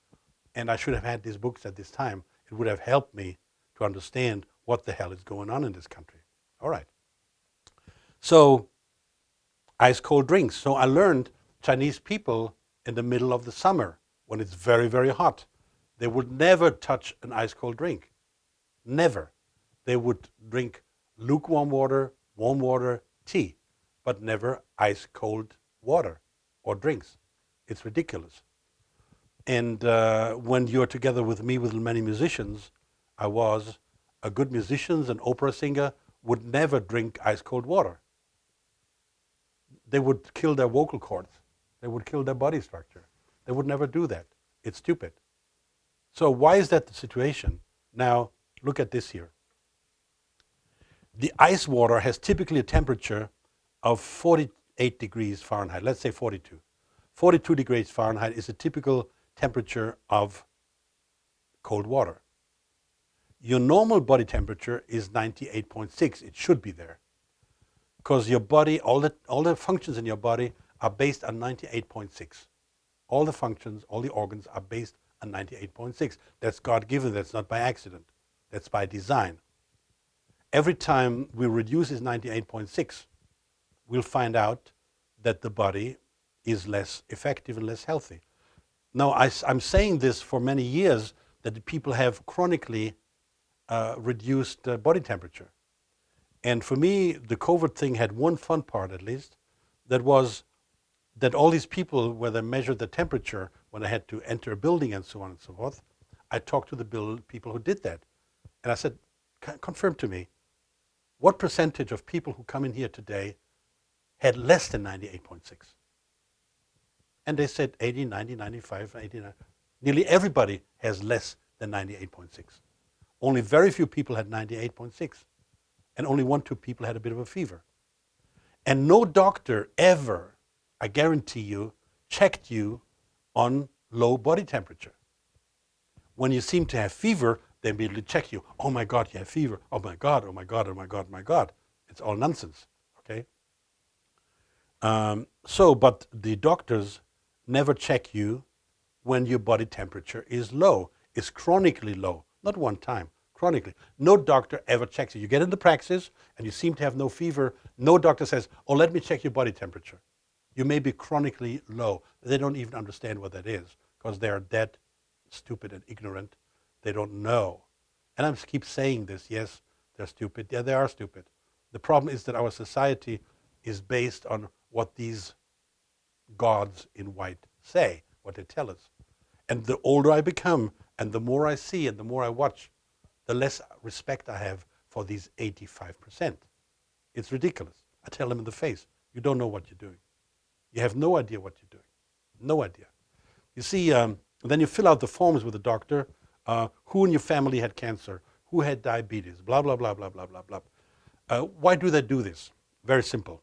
and I should have had these books at this time. It would have helped me to understand what the hell is going on in this country. All right. So, ice cold drinks. So I learned Chinese people in the middle of the summer, when it's very, very hot, they would never touch an ice cold drink. Never. They would drink lukewarm water, warm water, tea, but never ice cold water or drinks. It's ridiculous. And when you're together with me, with many musicians, I was a good musician, an opera singer, would never drink ice cold water. They would kill their vocal cords. They would kill their body structure. They would never do that. It's stupid. So why is that the situation? Now, look at this here. The ice water has typically a temperature of 48 degrees Fahrenheit, let's say 42. 42 degrees Fahrenheit is a typical temperature of cold water. Your normal body temperature is 98.6. It should be there. Because your body, all the functions in your body are based on 98.6. All the functions, all the organs are based on 98.6. That's God-given, that's not by accident. That's by design. Every time we reduce this 98.6, we'll find out that the body is less effective and less healthy. Now, I'm saying this for many years, that the people have chronically reduced body temperature. And for me, the COVID thing had one fun part, at least, that was that all these people, where they measured the temperature when I had to enter a building and so on and so forth, I talked to the people who did that. And I said, confirm to me, what percentage of people who come in here today had less than 98.6? And they said 80, 90, 95, 89. Nearly everybody has less than 98.6. Only very few people had 98.6. And only 1-2 people had a bit of a fever. And no doctor ever, I guarantee you, checked you on low body temperature. When you seem to have fever, they immediately check you. Oh my God, you have fever. Oh my God, oh my God, oh my God, oh my God. It's all nonsense, okay? But the doctors never check you when your body temperature is low. It's chronically low, not one time, chronically. No doctor ever checks you. You get into praxis and you seem to have no fever. No doctor says, oh, let me check your body temperature. You may be chronically low. They don't even understand what that is because they are dead, stupid and ignorant. They don't know. And I keep saying this, yes, they're stupid. Yeah, they are stupid. The problem is that our society is based on what these gods in white say, what they tell us. And the older I become, and the more I see and the more I watch, the less respect I have for these 85%. It's ridiculous. I tell them in the face, you don't know what you're doing. You have no idea what you're doing. No idea. You see, then you fill out the forms with the doctor, who in your family had cancer, who had diabetes, blah, blah, blah, blah, blah, blah, blah. Why do they do this? Very simple.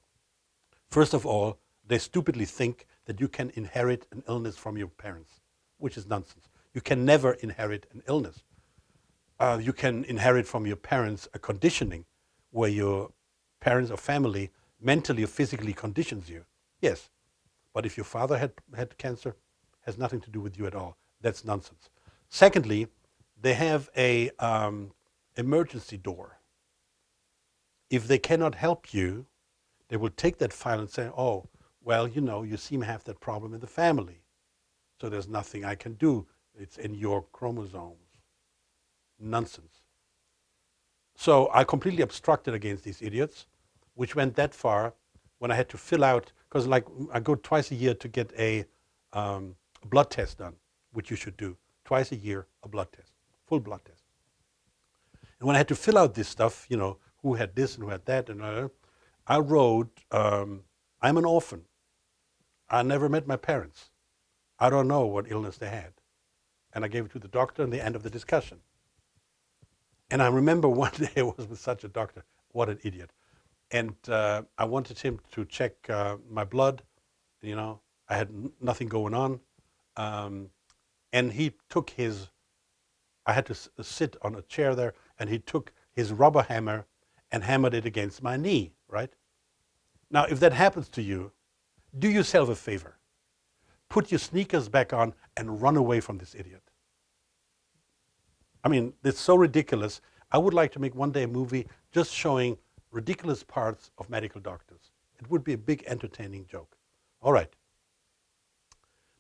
First of all, they stupidly think that you can inherit an illness from your parents, which is nonsense. You can never inherit an illness. You can inherit from your parents a conditioning, where your parents or family mentally or physically conditions you. Yes. But if your father had cancer, has nothing to do with you at all. That's nonsense. Secondly, they have a emergency door. If they cannot help you, they will take that file and say, oh, well, you seem to have that problem in the family. So there's nothing I can do. It's in your chromosomes. Nonsense. So I completely obstructed against these idiots, which went that far when I had to fill out, because I go twice a year to get a blood test done, which you should do. Twice a year, a blood test, full blood test. And when I had to fill out this stuff, who had this and who had that, and I wrote, I'm an orphan. I never met my parents. I don't know what illness they had. And I gave it to the doctor at the end of the discussion. And I remember one day I was with such a doctor. What an idiot. And I wanted him to check my blood. I had nothing going on. And he took I had to sit on a chair there, and he took his rubber hammer and hammered it against my knee, right? Now, if that happens to you, do yourself a favor. Put your sneakers back on and run away from this idiot. I mean, it's so ridiculous. I would like to make one day a movie just showing ridiculous parts of medical doctors. It would be a big entertaining joke. All right.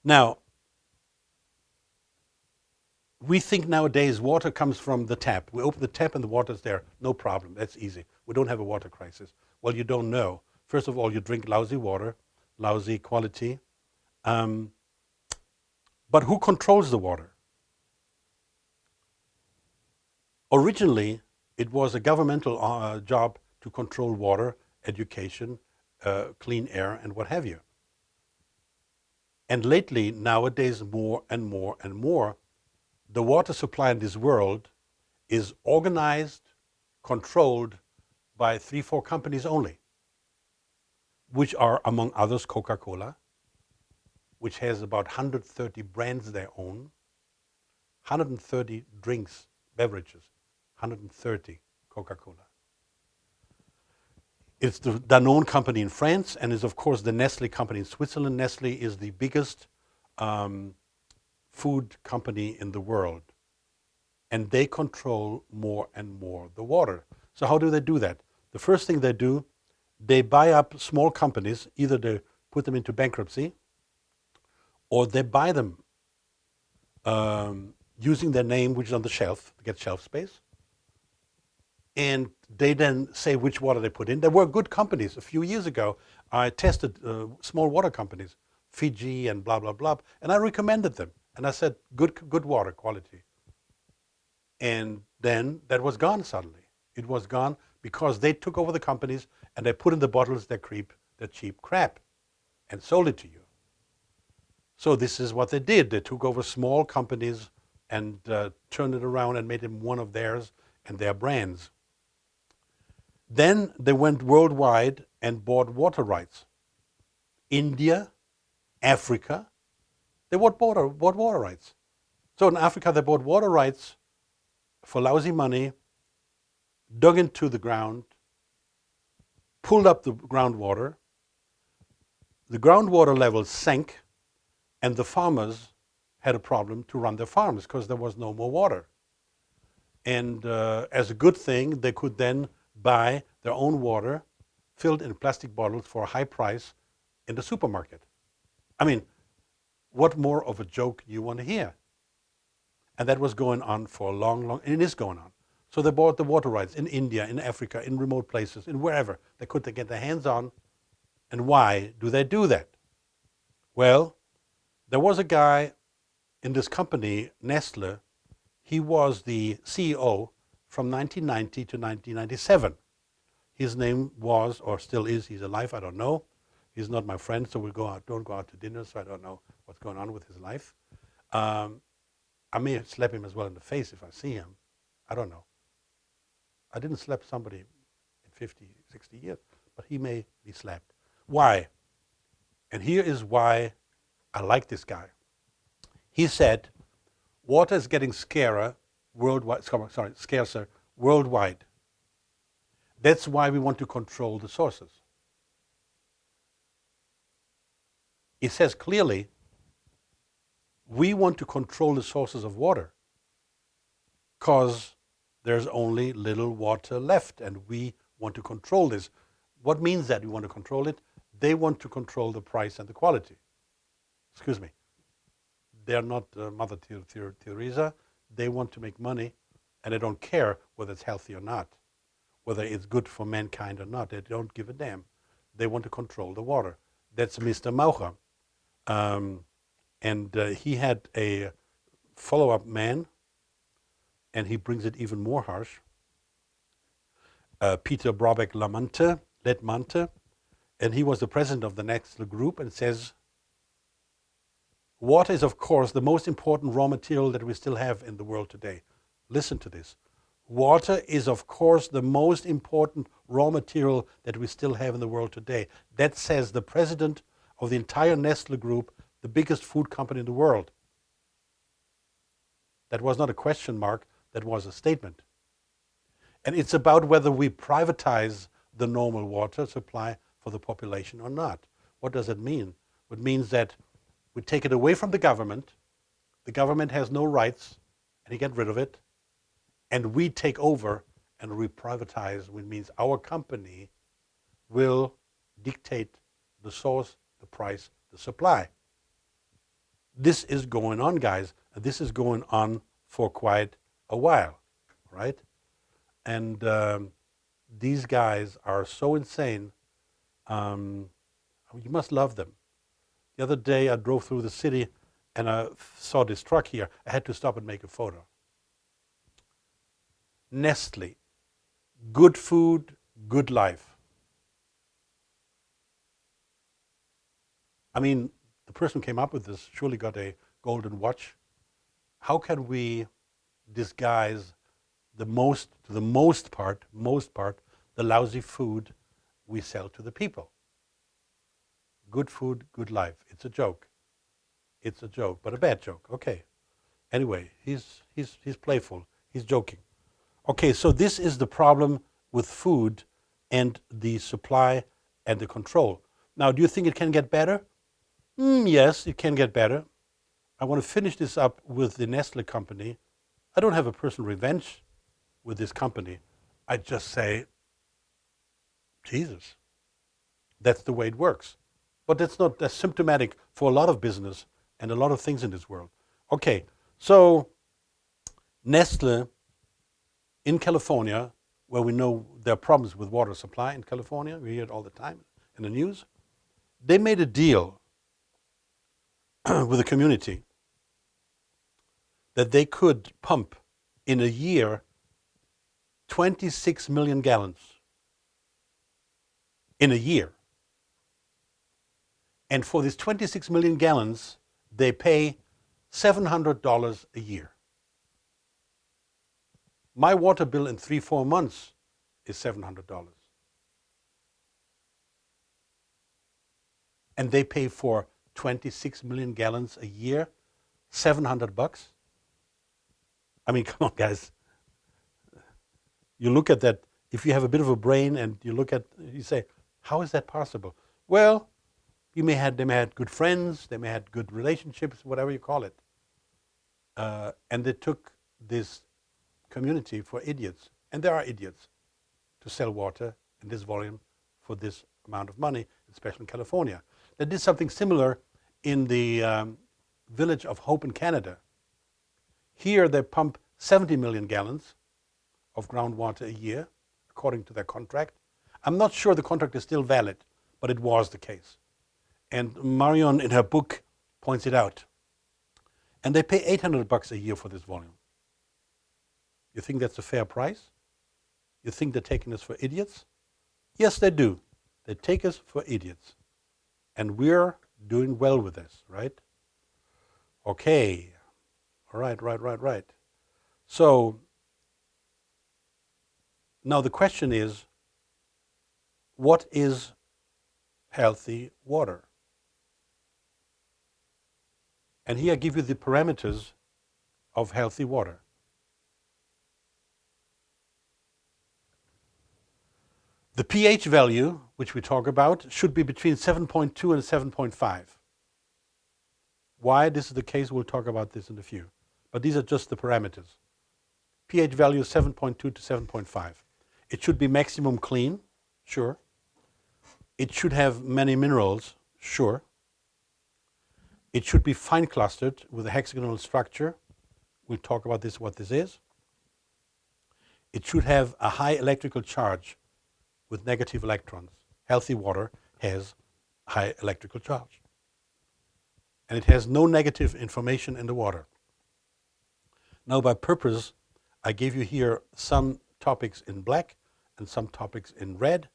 Now, we think nowadays water comes from the tap. We open the tap and the water's there. No problem. That's easy. We don't have a water crisis. Well, you don't know. First of all, you drink lousy water, lousy quality. But who controls the water? Originally, it was a governmental job to control water, education, clean air, and what have you. And lately, nowadays, more and more and more, the water supply in this world is organized, controlled by 3-4 companies only, which are, among others, Coca-Cola, which has about 130 brands they own, 130 drinks, beverages, 130 Coca-Cola. It's the Danone company in France, and is, of course, the Nestle company in Switzerland. Nestle is the biggest food company in the world, and they control more and more the water. So how do they do that? The first thing they do, they buy up small companies. Either they put them into bankruptcy, or they buy them using their name, which is on the shelf, to get shelf space. And they then say which water they put in. There were good companies. A few years ago, I tested small water companies, Fiji and blah, blah, blah, and I recommended them. And I said, good water quality. And then that was gone suddenly. It was gone because they took over the companies and they put in the bottles their cheap crap and sold it to you. So this is what they did. They took over small companies and turned it around and made them one of theirs and their brands. Then they went worldwide and bought water rights. India, Africa, they bought water rights. So in Africa, they bought water rights for lousy money, dug into the ground, pulled up the groundwater. The groundwater levels sank, and the farmers had a problem to run their farms because there was no more water. And as a good thing, they could then buy their own water filled in plastic bottles for a high price in the supermarket. I mean, what more of a joke you want to hear? And that was going on for a long, and it is going on. So they bought the water rights in India, in Africa, in remote places, in wherever they could get their hands on. And why do they do that? Well, there was a guy in this company, Nestle. He was the CEO from 1990 to 1997. His name was, or still is, he's alive, I don't know. He's not my friend, so don't go out to dinner, so I don't know what's going on with his life. I may slap him as well in the face if I see him. I don't know. I didn't slap somebody in 50, 60 years, but he may be slapped. Why? And here is why I like this guy. He said, water is getting scarcer worldwide. That's why we want to control the sources. It says clearly, we want to control the sources of water because there's only little water left and we want to control this. What means that we want to control it? They want to control the price and the quality. Excuse me. They're not Mother Teresa. They want to make money and they don't care whether it's healthy or not, whether it's good for mankind or not. They don't give a damn. They want to control the water. That's Mr. Maucher. And he had a follow-up man, and he brings it even more harsh. Peter Brabeck Ledmante, and he was the president of the Nestle Group, and says, water is, of course, the most important raw material that we still have in the world today. Listen to this. Water is, of course, the most important raw material that we still have in the world today. That says the president of the entire Nestle Group, the biggest food company in the world. That was not a question mark, that was a statement. And it's about whether we privatize the normal water supply for the population or not. What does it mean? It means that we take it away from the government has no rights, and you get rid of it, and we take over and we privatize, which means our company will dictate the source, the price, the supply. This is going on, guys. This is going on for quite a while, right? And these guys are so insane. You must love them. The other day I drove through the city and I saw this truck here. I had to stop and make a photo. Nestle, good food, good life. I mean, the person who came up with this surely got a golden watch. How can we disguise to the most part, the lousy food we sell to the people? Good food, good life. It's a joke. It's a joke, but a bad joke. Okay. Anyway, he's playful. He's joking. Okay, so this is the problem with food and the supply and the control. Now, do you think it can get better? Yes, it can get better. I want to finish this up with the Nestle company. I don't have a personal revenge with this company. I just say, Jesus, that's the way it works. But that's symptomatic for a lot of business and a lot of things in this world. Okay, so Nestle in California, where we know there are problems with water supply in California, we hear it all the time in the news, they made a deal with the community that they could pump in a year 26 million gallons in a year. And for these 26 million gallons, they pay $700 a year. My water bill in 3-4 months is $700. And they pay for 26 million gallons a year, $700. I mean, come on, guys. You look at that, if you have a bit of a brain and you say, how is that possible? Well, they may have had good friends, they may have had good relationships, whatever you call it. And they took this community for idiots, and there are idiots, to sell water in this volume for this amount of money, especially in California. They did something similar in the village of Hope in Canada. Here they pump 70 million gallons of groundwater a year, according to their contract. I'm not sure the contract is still valid, but it was the case. And Marion, in her book, points it out. And they pay $800 a year for this volume. You think that's a fair price? You think they're taking us for idiots? Yes, they do. They take us for idiots. And we're doing well with this, right? Okay. All right. So, now the question is, what is healthy water? And here I give you the parameters of healthy water. The pH value, which we talk about, should be between 7.2 and 7.5. Why this is the case, we'll talk about this in a few. But these are just the parameters. pH value 7.2 to 7.5. It should be maximum clean, sure. It should have many minerals, sure. It should be fine clustered with a hexagonal structure. We'll talk about this, what this is. It should have a high electrical charge with negative electrons. Healthy water has high electrical charge. And it has no negative information in the water. Now, by purpose, I gave you here some topics in black and some topics in red.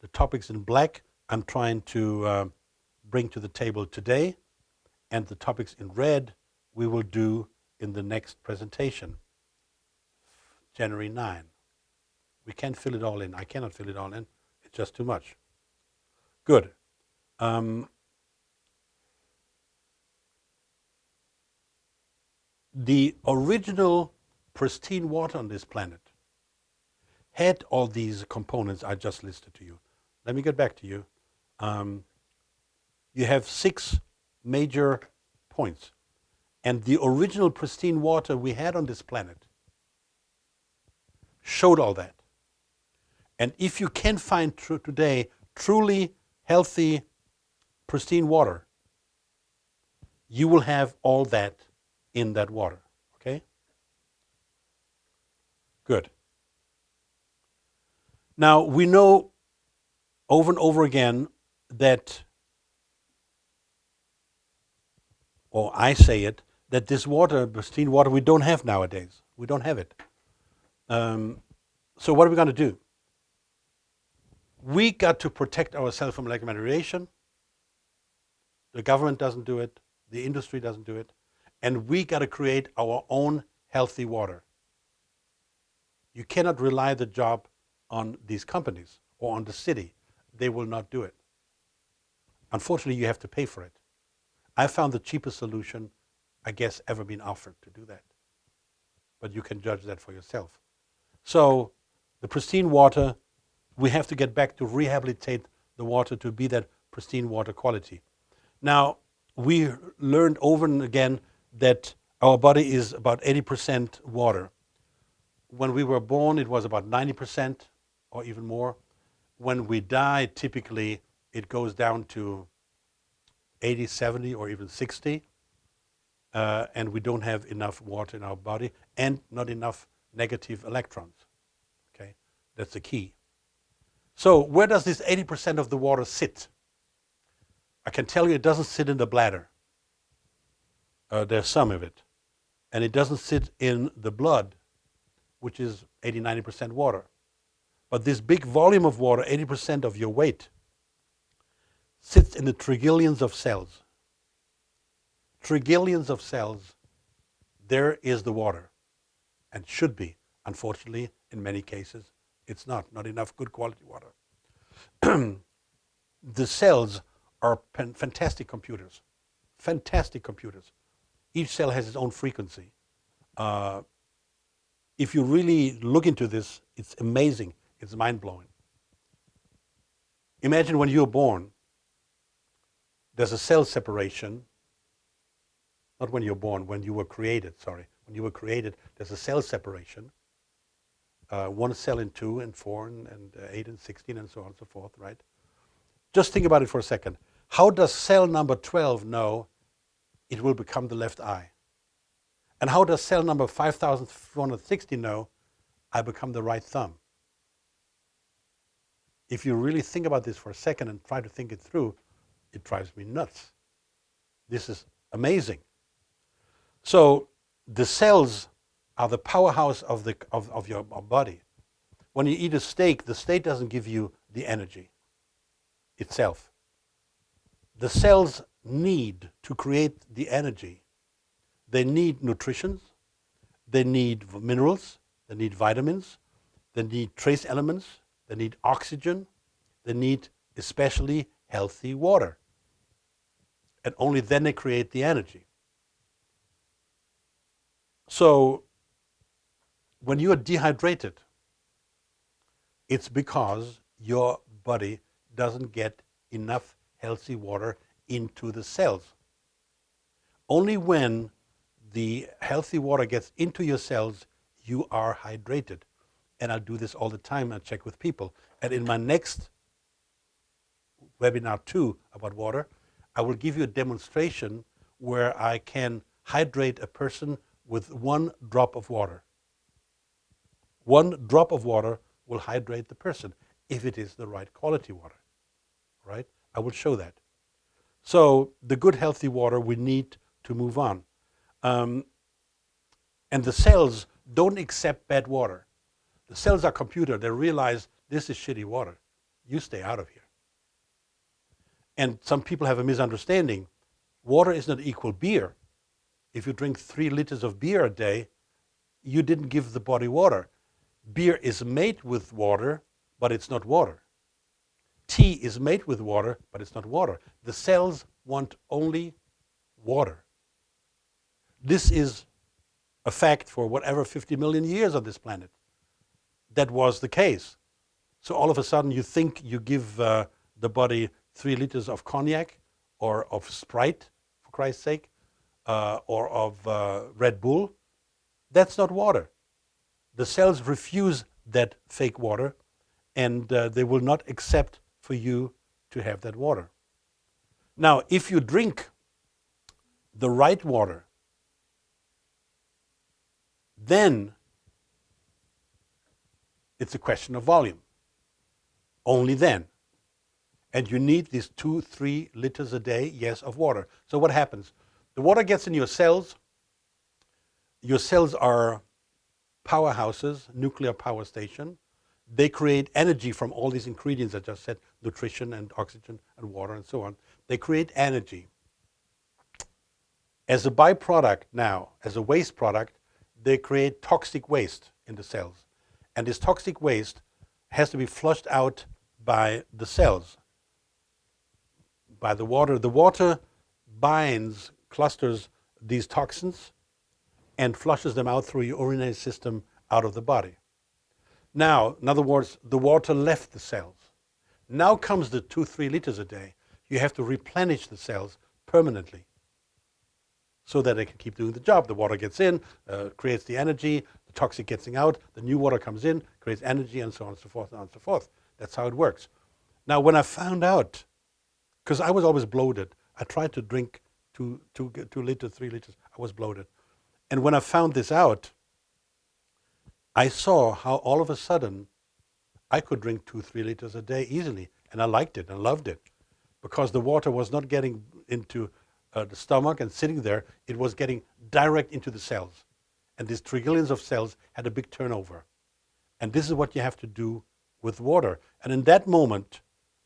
The topics in black I'm trying to bring to the table today, and the topics in red we will do in the next presentation, January 9. We can't fill it all in. I cannot fill it all in. It's just too much. Good. The original pristine water on this planet had all these components I just listed to you. Let me get back to you. You have 6 major points. And the original pristine water we had on this planet showed all that. And if you can find today truly healthy, pristine water, you will have all that in that water, okay? Good. Now, we know over and over again that, or I say it, that this water, pristine water, we don't have nowadays. We don't have it. So what are we going to do? We got to protect ourselves from electromagnetic radiation. The government doesn't do it. The industry doesn't do it. And we got to create our own healthy water. You cannot rely the job on these companies or on the city. They will not do it. Unfortunately, you have to pay for it. I found the cheapest solution, I guess, ever been offered to do that. But you can judge that for yourself. So the pristine water, we have to get back to rehabilitate the water to be that pristine water quality. Now, we learned over and again that our body is about 80% water. When we were born, it was about 90% or even more. When we die, typically, it goes down to 80, 70, or even 60. And we don't have enough water in our body and not enough negative electrons. Okay, that's the key. So where does this 80% of the water sit? I can tell you it doesn't sit in the bladder. There's some of it. And it doesn't sit in the blood, which is 80, 90% water. But this big volume of water, 80% of your weight, sits in the trillions of cells. Trillions of cells, there is the water. And should be. Unfortunately, in many cases, it's not enough good quality water. The cells are fantastic computers. Fantastic computers. Each cell has its own frequency. If you really look into this, it's amazing. It's mind-blowing. Imagine when you're born, there's a cell separation. Not when you're born, when you were created, sorry. When you were created, there's a cell separation. 1 cell in 2 and 4 and 8 and 16 and so on and so forth, right? Just think about it for a second. How does cell number 12 know it will become the left eye? And how does cell number 5460 know I become the right thumb? If you really think about this for a second and try to think it through, it drives me nuts. This is amazing. So the cells are the powerhouse of your body. When you eat a steak, the steak doesn't give you the energy itself. The cells need to create the energy. They need nutrition, they need minerals, they need vitamins, they need trace elements, they need oxygen, they need especially healthy water. And only then they create the energy. So when you are dehydrated, it's because your body doesn't get enough healthy water into the cells. Only when the healthy water gets into your cells, you are hydrated. And I do this all the time. I check with people. And in my next webinar 2 about water, I will give you a demonstration where I can hydrate a person with 1 drop of water. 1 drop of water will hydrate the person if it is the right quality water, right? I will show that. So the good healthy water we need to move on. And the cells don't accept bad water. The cells are computer. They realize this is shitty water. You stay out of here. And some people have a misunderstanding. Water is not equal beer. If you drink 3 liters of beer a day, you didn't give the body water. Beer is made with water, but it's not water. Tea is made with water, but it's not water. The cells want only water. This is a fact for whatever 50 million years on this planet. That was the case. So all of a sudden you think you give the body 3 liters of cognac or of Sprite, for Christ's sake, or of Red Bull. That's not water. The cells refuse that fake water, and they will not accept for you to have that water. Now, if you drink the right water, then it's a question of volume. Only then. And you need these 2-3 liters a day, yes, of water. So what happens? The water gets in your cells. Your cells are powerhouses, nuclear power station. They create energy from all these ingredients I just said, nutrition and oxygen and water and so on. They create energy. As a byproduct now, as a waste product, they create toxic waste in the cells. And this toxic waste has to be flushed out by the cells, by the water. The water binds, clusters these toxins and flushes them out through your urinary system out of the body. Now, in other words, the water left the cells. Now comes the 2-3 liters a day. You have to replenish the cells permanently so that they can keep doing the job. The water gets in, creates the energy, the toxic gets out, the new water comes in, creates energy, and so on and so forth, and so forth. That's how it works. Now, when I found out, because I was always bloated, I tried to drink 2 liters, 3 liters, I was bloated. And when I found this out, I saw how all of a sudden I could drink 2-3 liters a day easily, and I liked it and loved it because the water was not getting into the stomach and sitting there. It was getting direct into the cells, and these trillions of cells had a big turnover. And this is what you have to do with water. And in that moment,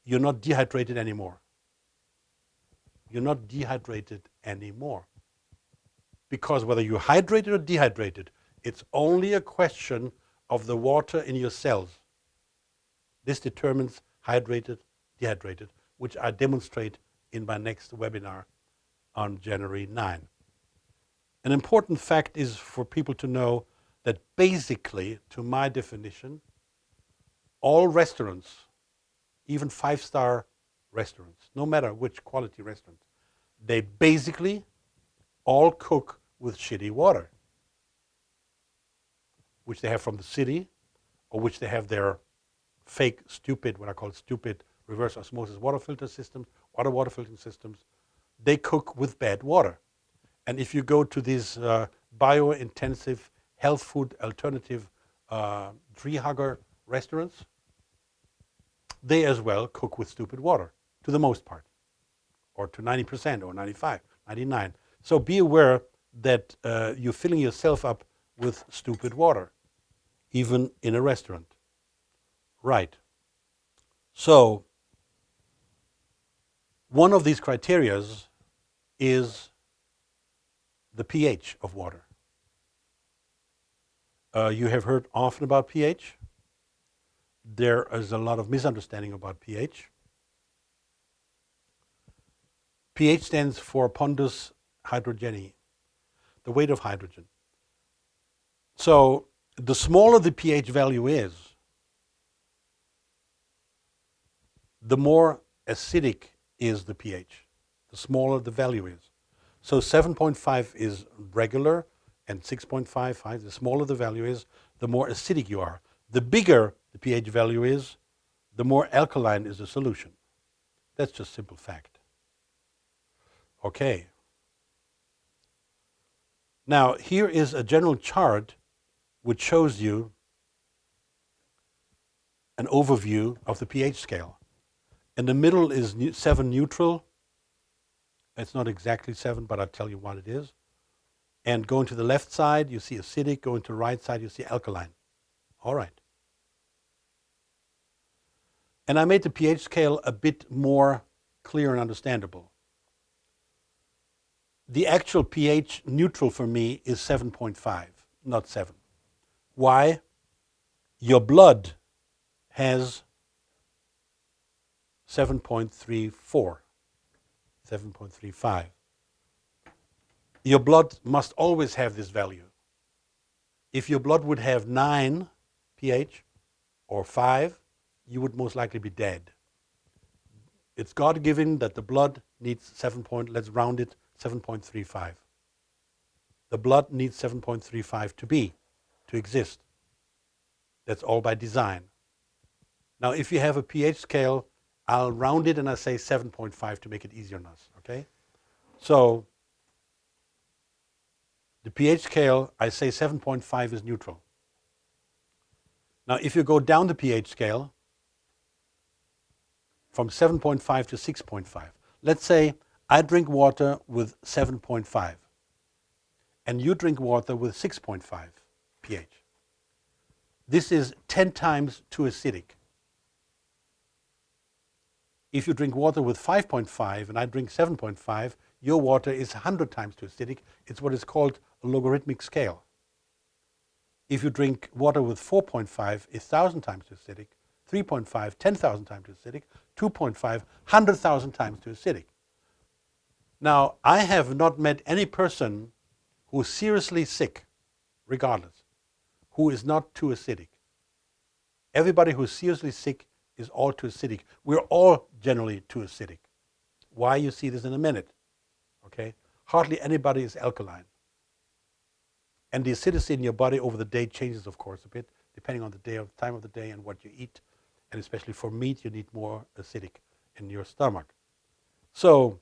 you're not dehydrated anymore. You're not dehydrated anymore. Because whether you're hydrated or dehydrated, it's only a question of the water in your cells. This determines hydrated, dehydrated, which I demonstrate in my next webinar on January 9. An important fact is for people to know that basically, to my definition, all restaurants, even 5-star restaurants, no matter which quality restaurant, they basically all cook with shitty water, which they have from the city, or which they have their fake, stupid, what I call stupid reverse osmosis water filter systems, water filtering systems. They cook with bad water. And if you go to these bio-intensive health food alternative tree hugger restaurants, they as well cook with stupid water, to the most part, or to 90% or 95, 99. So be aware that you're filling yourself up with stupid water, even in a restaurant. Right. So one of these criteria is the pH of water. You have heard often about pH. There is a lot of misunderstanding about pH. pH stands for pondus hydrogeni, the weight of hydrogen. So the smaller the pH value is, the more acidic is the pH, the smaller the value is. So 7.5 is regular, and 6.5, the smaller the value is, the more acidic you are. The bigger the pH value is, the more alkaline is the solution. That's just simple fact. Okay. Now, here is a general chart which shows you an overview of the pH scale. In the middle is 7 neutral. It's not exactly 7, but I'll tell you what it is. And going to the left side, you see acidic. Going to the right side, you see alkaline. All right. And I made the pH scale a bit more clear and understandable. The actual pH neutral for me is 7.5, not 7. Why? Your blood has 7.34, 7.35. Your blood must always have this value. If your blood would have 9 pH or 5, you would most likely be dead. It's God-given that the blood needs let's round it, 7.35. The blood needs 7.35 to exist. That's all by design. Now, if you have a pH scale, I'll round it and I say 7.5 to make it easier on us, okay? So, the pH scale, I say 7.5 is neutral. Now, if you go down the pH scale, from 7.5 to 6.5, let's say I drink water with 7.5, and you drink water with 6.5 pH. This is 10 times too acidic. If you drink water with 5.5 and I drink 7.5, your water is 100 times too acidic. It's what is called a logarithmic scale. If you drink water with 4.5, it's 1,000 times too acidic. 3.5, 10,000 times too acidic. 2.5, 100,000 times too acidic. Now, I have not met any person who's seriously sick, regardless, who is not too acidic. Everybody who's seriously sick is all too acidic. We're all generally too acidic. Why? You see this in a minute. Okay? Hardly anybody is alkaline. And the acidity in your body over the day changes, of course, a bit, depending on the day, time of the day, and what you eat. And especially for meat, you need more acidic in your stomach. So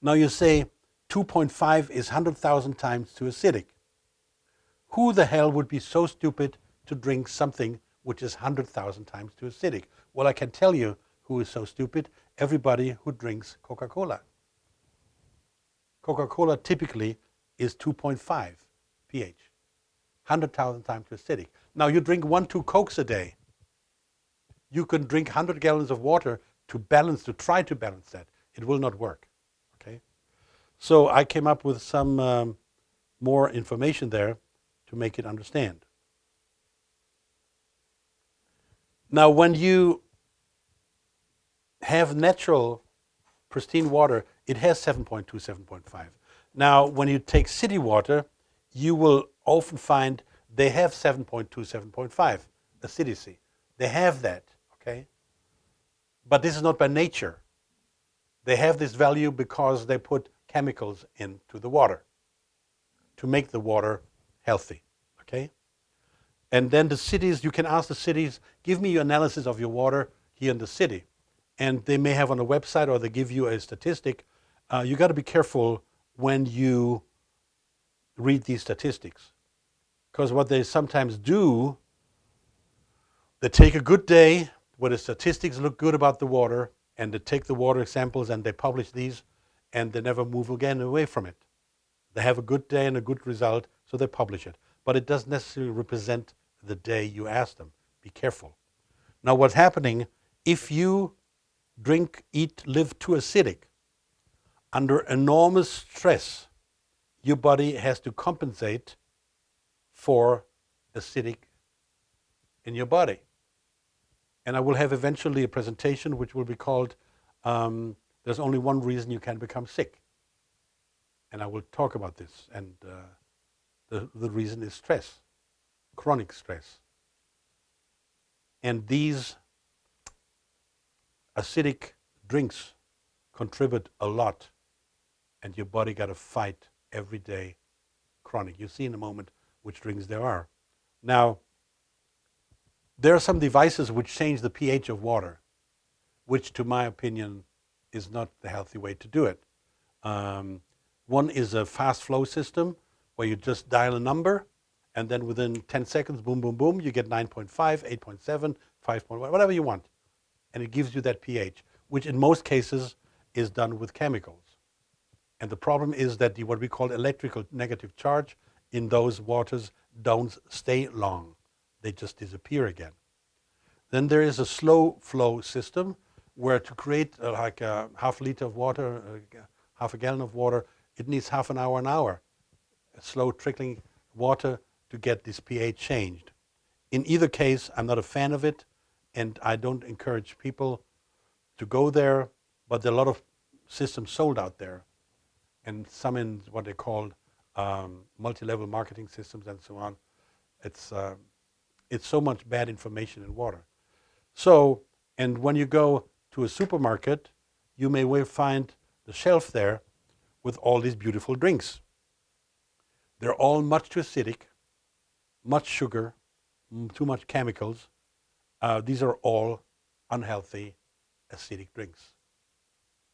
now you say 2.5 is 100,000 times too acidic. Who the hell would be so stupid to drink something which is 100,000 times too acidic? Well, I can tell you who is so stupid. Everybody who drinks Coca-Cola. Coca-Cola typically is 2.5 pH, 100,000 times too acidic. Now you drink 1-2 Cokes a day. You can drink 100 gallons of water to try to balance that. It will not work. Okay? So I came up with some more information there to make it understand. Now, when you have natural, pristine water, it has 7.2, 7.5. Now, when you take city water, you will often find they have 7.2, 7.5 acidity. They have that, okay? But this is not by nature. They have this value because they put chemicals into the water to make the water healthy, okay? And then the cities, you can ask the cities, give me your analysis of your water here in the city. And they may have on a website or they give you a statistic. You got to be careful when you read these statistics. Because what they sometimes do, they take a good day where the statistics look good about the water, and they take the water samples and they publish these, and they never move again away from it. They have a good day and a good result, so they publish it. But it doesn't necessarily represent the day you ask them. Be careful. Now, what's happening, if you drink, eat, live too acidic, under enormous stress, your body has to compensate for acidic in your body. And I will have eventually a presentation which will be called There's Only One Reason You Can Become Sick. And I will talk about this. And the reason is stress, chronic stress. And these Acidic drinks contribute a lot, and your body got to fight every day chronic. You see in a moment which drinks there are. Now, there are some devices which change the pH of water, which to my opinion is not the healthy way to do it. One is a fast flow system where you just dial a number and then within 10 seconds, boom, boom, boom, you get 9.5, 8.7, 5.1, whatever you want. And it gives you that pH, which in most cases is done with chemicals. And the problem is that what we call electrical negative charge in those waters don't stay long. They just disappear again. Then there is a slow flow system where to create like a half liter of water, half a gallon of water, it needs half an hour. A slow trickling water to get this pH changed. In either case, I'm not a fan of it, and I don't encourage people to go there, but there are a lot of systems sold out there, and some in what they call multi-level marketing systems and so on. It's so much bad information in water. So, and when you go to a supermarket, you may well find the shelf there with all these beautiful drinks. They're all much too acidic, much sugar, too much chemicals. These are all unhealthy, acidic drinks.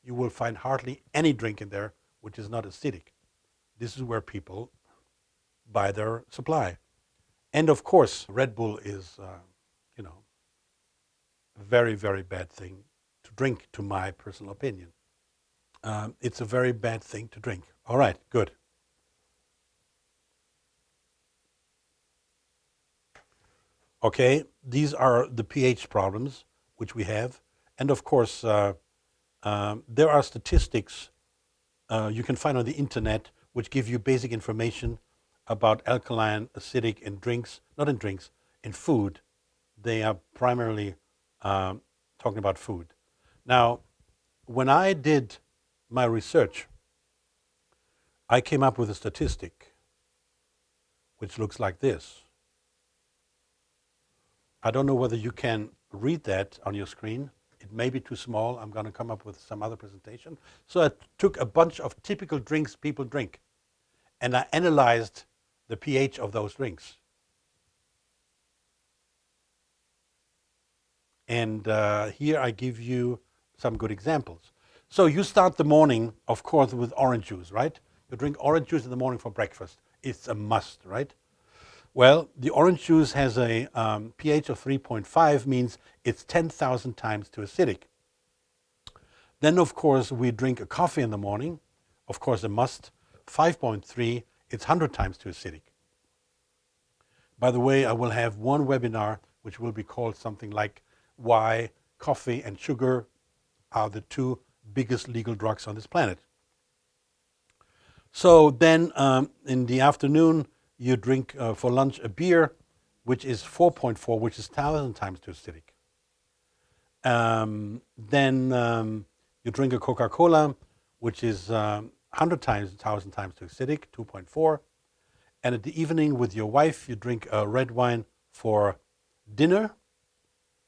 You will find hardly any drink in there which is not acidic. This is where people buy their supply. And of course, Red Bull is, a very, very bad thing to drink, to my personal opinion. It's a very bad thing to drink. All right, good. Okay, these are the pH problems which we have. And of course, there are statistics you can find on the internet which give you basic information about alkaline, acidic in drinks, not in drinks, in food. They are primarily talking about food. Now, when I did my research, I came up with a statistic which looks like this. I don't know whether you can read that on your screen. It may be too small. I'm going to come up with some other presentation. So I took a bunch of typical drinks people drink, and I analyzed the pH of those drinks. And here I give you some good examples. So you start the morning, of course, with orange juice, right? You drink orange juice in the morning for breakfast. It's a must, right? Well, the orange juice has a pH of 3.5, means it's 10,000 times too acidic. Then, of course, we drink a coffee in the morning. Of course, a must. 5.3, it's 100 times too acidic. By the way, I will have one webinar which will be called something like why coffee and sugar are the two biggest legal drugs on this planet. So then in the afternoon, you drink for lunch a beer, which is 4.4, which is 1,000 times too acidic. Then you drink a Coca-Cola, which is 100 times, 1,000 times too acidic, 2.4. And at the evening with your wife, you drink a red wine for dinner,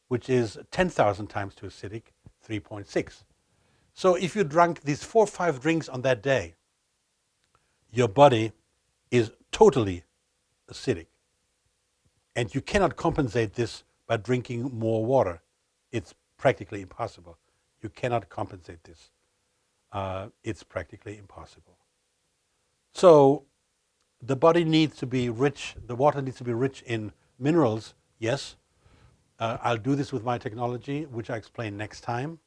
which is 10,000 times too acidic, 3.6. So if you drank these 4 or 5 drinks on that day, your body is totally acidic. And you cannot compensate this by drinking more water. It's practically impossible. You cannot compensate this. It's practically impossible. So the body needs to be rich, the water needs to be rich in minerals, yes. I'll do this with my technology, which I explain next time.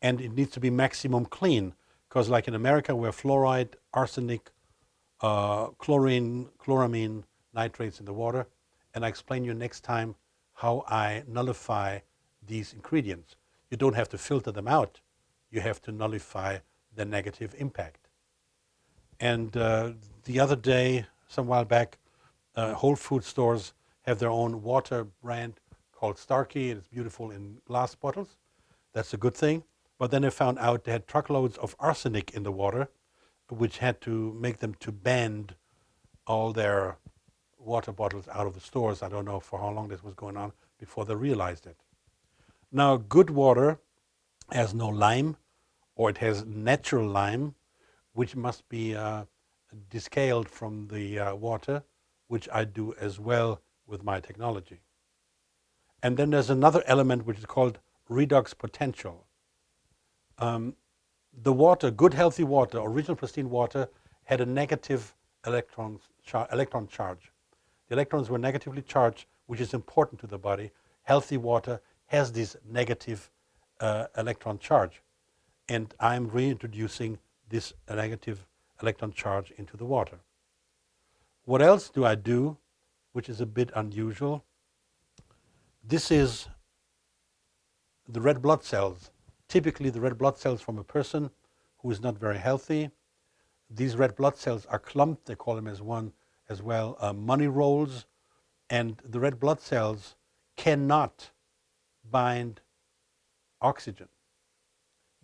And it needs to be maximum clean, because like in America, we have fluoride, arsenic, chlorine, chloramine, nitrates in the water. And I explain you next time how I nullify these ingredients. You don't have to filter them out. You have to nullify the negative impact. And the other day, some while back, Whole Food stores have their own water brand called Starkey, and it's beautiful in glass bottles. That's a good thing. But then I found out they had truckloads of arsenic in the water, which had to make them to band all their water bottles out of the stores. I don't know for how long this was going on before they realized it. Now, good water has no lime, or it has natural lime, which must be descaled from the water, which I do as well with my technology. And then there's another element which is called redox potential. The water, good healthy water, original pristine water, had a negative electron charge. The electrons were negatively charged, which is important to the body. Healthy water has this negative electron charge. And I'm reintroducing this negative electron charge into the water. What else do I do, which is a bit unusual? This is the red blood cells. Typically the red blood cells from a person who is not very healthy. These red blood cells are clumped, they call them as well, money rolls, and the red blood cells cannot bind oxygen.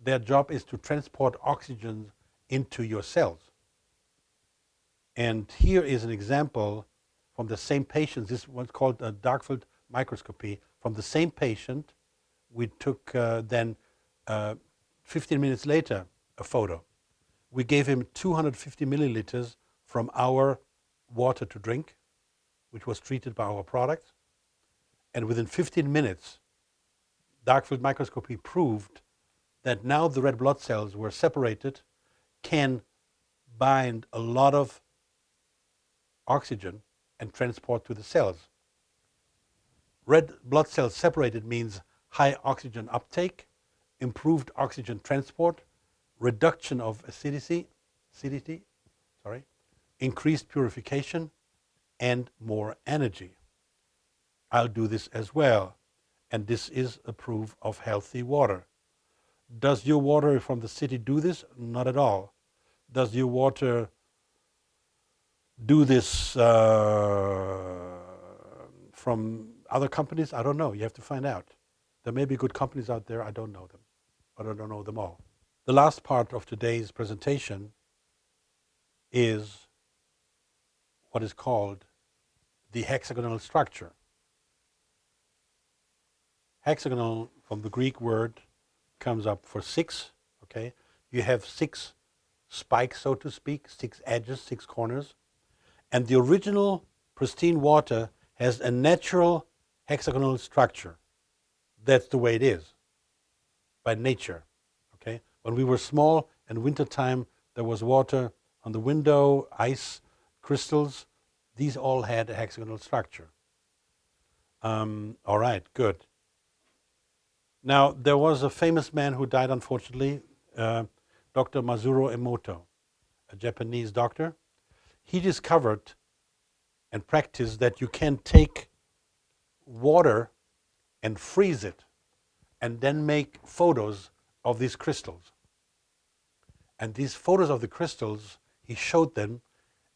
Their job is to transport oxygen into your cells. And here is an example from the same patient. This was called a dark field microscopy. From the same patient, we took then 15 minutes later a photo. We gave him 250 milliliters from our water to drink, which was treated by our products. And within 15 minutes, dark field microscopy proved that now the red blood cells were separated, can bind a lot of oxygen and transport to the cells. Red blood cells separated means high oxygen uptake, improved oxygen transport, reduction of acidity, increased purification, and more energy. I'll do this as well. And this is a proof of healthy water. Does your water from the city do this? Not at all. Does your water do this from other companies? I don't know. You have to find out. There may be good companies out there. I don't know them, but I don't know them all. The last part of today's presentation is what is called the hexagonal structure. Hexagonal, from the Greek word, comes up for 6. Okay, you have 6 spikes, so to speak, 6 edges, 6 corners, and the original pristine water has a natural hexagonal structure. That's the way it is by nature. Okay, when we were small in wintertime, there was water on the window, ice, crystals. These all had a hexagonal structure. All right, good. Now, there was a famous man who died, unfortunately, Dr. Masaru Emoto, a Japanese doctor. He discovered and practiced that you can take water and freeze it and then make photos of these crystals. And these photos of the crystals, he showed them,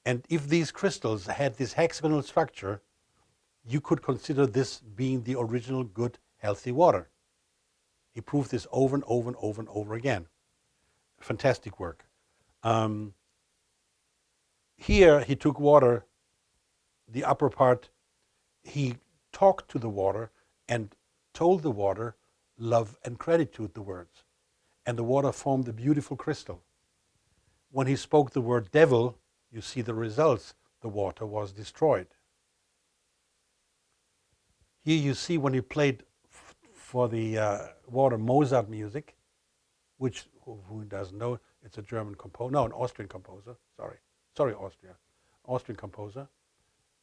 and if these crystals had this hexagonal structure, you could consider this being the original good, healthy water. He proved this over and over and over and over again. Fantastic work. Here he took water, the upper part, he talked to the water and told the water love and gratitude, the words. And the water formed a beautiful crystal. When he spoke the word devil, you see the results. The water was destroyed. Here you see when he played for the water Mozart music, which, who doesn't know, it's a German composer, no, an Austrian composer, sorry Austria, Austrian composer,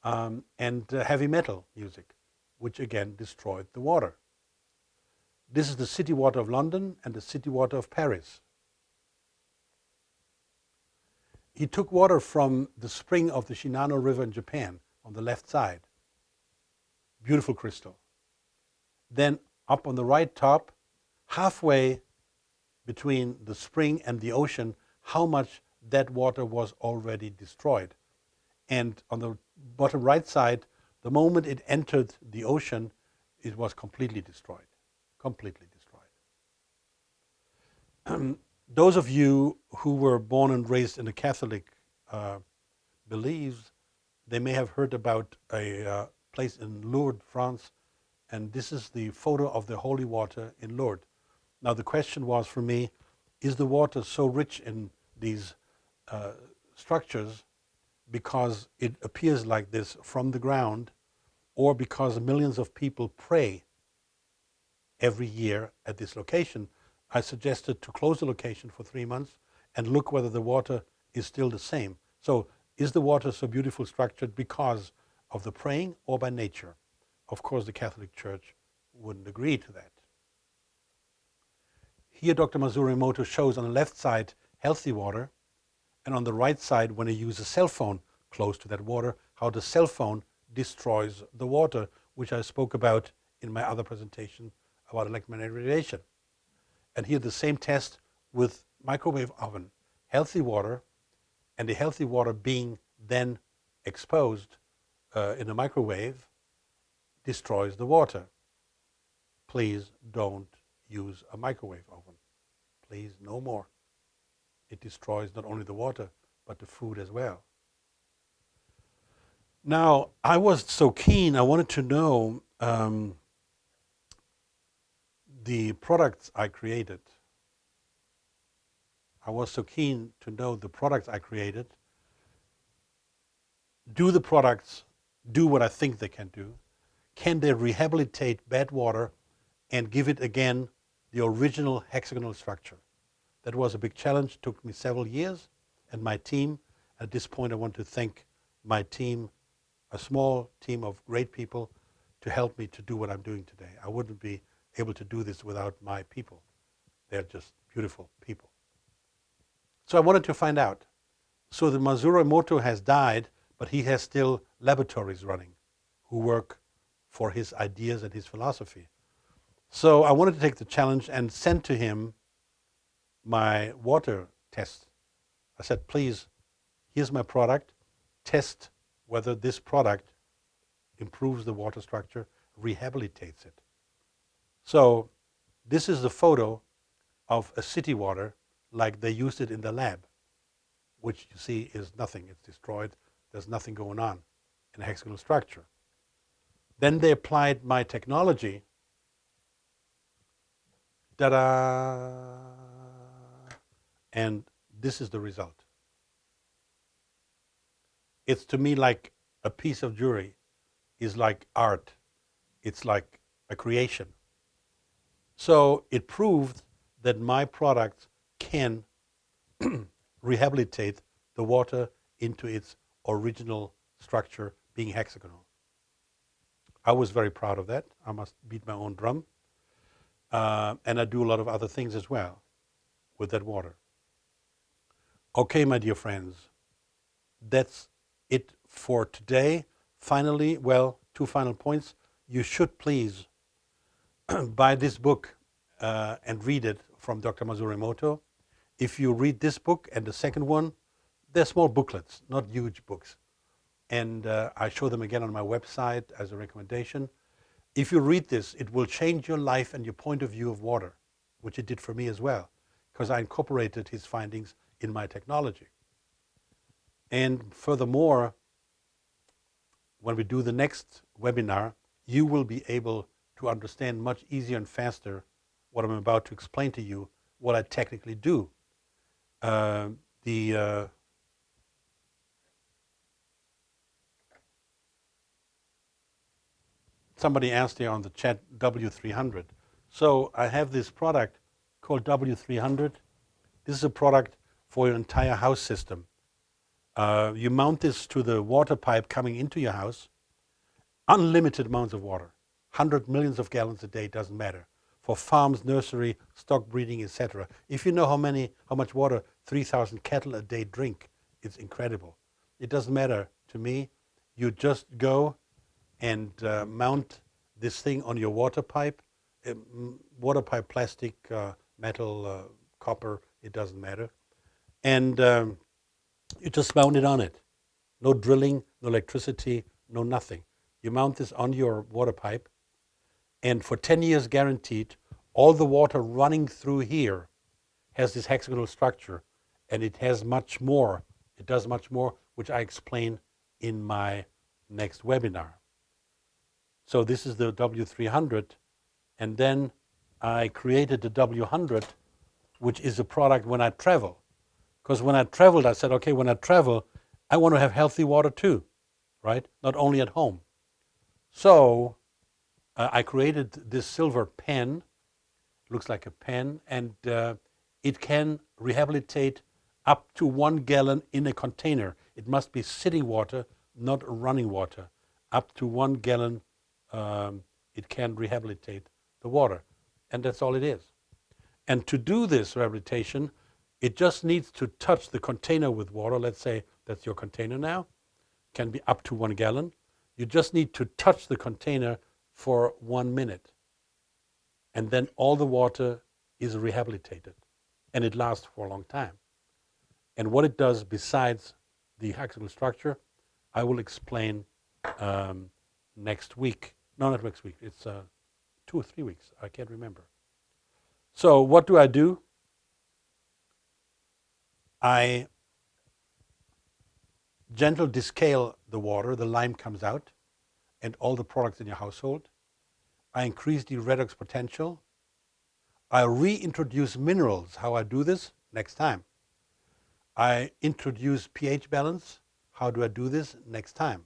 and heavy metal music, which again destroyed the water. This is the city water of London and the city water of Paris. He took water from the spring of the Shinano River in Japan on the left side. Beautiful crystal. Then up on the right top, halfway between the spring and the ocean, how much that water was already destroyed. And on the bottom right side, the moment it entered the ocean, it was completely destroyed. Completely destroyed. Those of you who were born and raised in the Catholic beliefs, they may have heard about a place in Lourdes, France, and this is the photo of the holy water in Lourdes. Now the question was for me, is the water so rich in these structures because it appears like this from the ground, or because millions of people pray every year at this location? I suggested to close the location for 3 months and look whether the water is still the same. So is the water so beautiful structured because of the praying or by nature? Of course, the Catholic Church wouldn't agree to that. Here, Dr. Masaru Emoto shows on the left side healthy water, and on the right side, when you use a cell phone close to that water, how the cell phone destroys the water, which I spoke about in my other presentation about electromagnetic radiation. And here the same test with microwave oven, healthy water, and the healthy water being then exposed in a microwave destroys the water. Please don't use a microwave oven. Please, no more. It destroys not only the water, but the food as well. Now, I was so keen, I wanted to know the products I created. I was so keen to know the products I created. Do the products do what I think they can do? Can they rehabilitate bad water and give it again the original hexagonal structure? That was a big challenge, took me several years, and my team. At this point, I want to thank my team, a small team of great people, to help me to do what I'm doing today. I wouldn't be able to do this without my people. They're just beautiful people. So I wanted to find out. So the Masaru Emoto has died, but he has still laboratories running who work for his ideas and his philosophy. So I wanted to take the challenge and send to him my water test. I said, please, here's my product. Test whether this product improves the water structure, rehabilitates it. So this is the photo of a city water like they used it in the lab, which you see is nothing. It's destroyed. There's nothing going on in a hexagonal structure. Then they applied my technology. Ta-da! And this is the result. It's to me like a piece of jewelry, is like art. It's like a creation. So it proved that my product can rehabilitate the water into its original structure, being hexagonal. I was very proud of that. I must beat my own drum. And I do a lot of other things as well with that water. Okay, my dear friends, that's it for today. Finally, well, 2 final points. You should please buy this book and read it from Dr. Masaru Emoto. If you read this book and the second one, they're small booklets, not huge books. And I show them again on my website as a recommendation. If you read this, it will change your life and your point of view of water, which it did for me as well, because I incorporated his findings in my technology. And furthermore, when we do the next webinar, you will be able to understand much easier and faster what I'm about to explain to you, what I technically do. Somebody asked here on the chat W300. So I have this product called W300. This is a product for your entire house system. You mount this to the water pipe coming into your house, unlimited amounts of water, 100 millions of gallons a day, doesn't matter. For farms, nursery, stock breeding, etc. If you know how much water 3,000 cattle a day drink, it's incredible. It doesn't matter to me. You just go and mount this thing on your water pipe, plastic, metal, copper, it doesn't matter. And you just mount it on it. No drilling, no electricity, no nothing. You mount this on your water pipe, and for 10 years guaranteed, all the water running through here has this hexagonal structure, and it has much more. It does much more, which I explain in my next webinar. So this is the W300, and then I created the W100, which is a product when I travel. Because when I traveled, I said, okay, when I travel, I want to have healthy water too, right? Not only at home. So I created this silver pen, looks like a pen, and it can rehabilitate up to 1 gallon in a container. It must be sitting water, not running water. Up to 1 gallon, it can rehabilitate the water. And that's all it is. And to do this rehabilitation, it just needs to touch the container with water. Let's say that's your container now. Can be up to 1 gallon. You just need to touch the container for 1 minute. And then all the water is rehabilitated. And it lasts for a long time. And what it does besides the hexagonal structure, I will explain next week. No, not next week. It's 2 or 3 weeks. I can't remember. So what do? I gentle descale the water, the lime comes out, and all the products in your household. I increase the redox potential. I reintroduce minerals. How I do this? Next time. I introduce pH balance. How do I do this? Next time.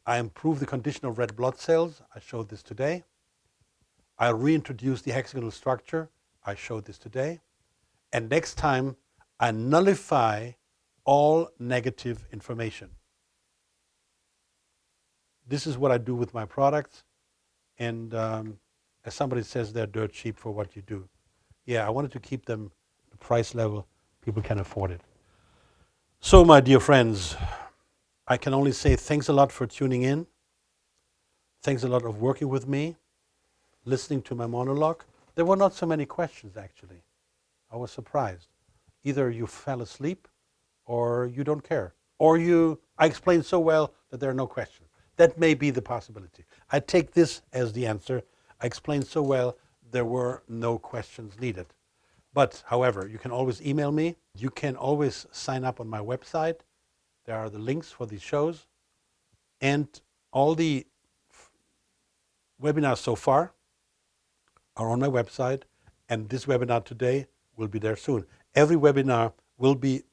I improve the condition of red blood cells. I showed this today. I reintroduce the hexagonal structure. I showed this today. And next time, I nullify all negative information. This is what I do with my products. And as somebody says, they're dirt cheap for what you do. Yeah, I wanted to keep them at the price level people can afford it. So, my dear friends, I can only say thanks a lot for tuning in. Thanks a lot of working with me, listening to my monologue. There were not so many questions, actually. I was surprised. Either you fell asleep or you don't care. Or I explained so well that there are no questions. That may be the possibility. I take this as the answer. I explained so well, there were no questions needed. But, however, you can always email me. You can always sign up on my website. There are the links for these shows. And all the webinars so far are on my website. And this webinar today will be there soon. Every webinar will be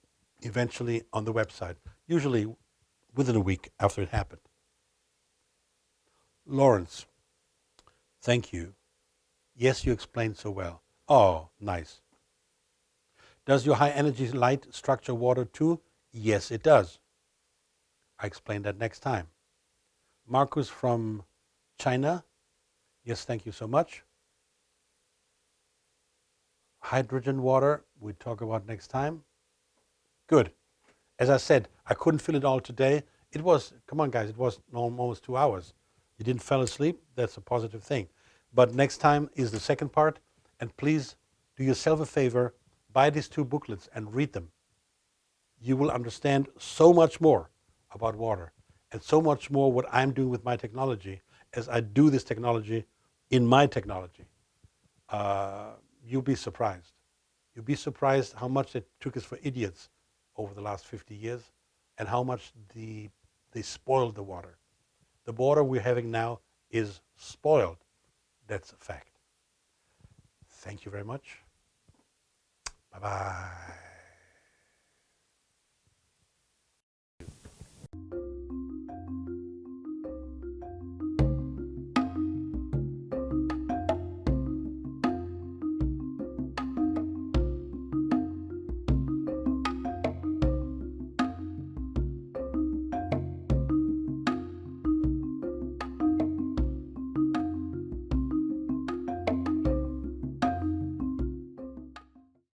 eventually on the website, usually within a week after it happened. Lawrence, thank you. Yes, you explained so well. Oh, nice. Does your high energy light structure water too? Yes, it does. I explain that next time. Marcus from China. Yes, thank you so much. Hydrogen water, we talk about next time. Good. As I said, I couldn't fill it all today. It was, come on guys, it was almost 2 hours. You didn't fall asleep, that's a positive thing. But next time is the second part. And please do yourself a favor, buy these 2 booklets and read them. You will understand so much more about water and so much more what I'm doing with my technology as I do this technology in my technology. You'll be surprised. You'll be surprised how much it took us for idiots over the last 50 years and how much they spoiled the water. The water we're having now is spoiled. That's a fact. Thank you very much. Bye-bye.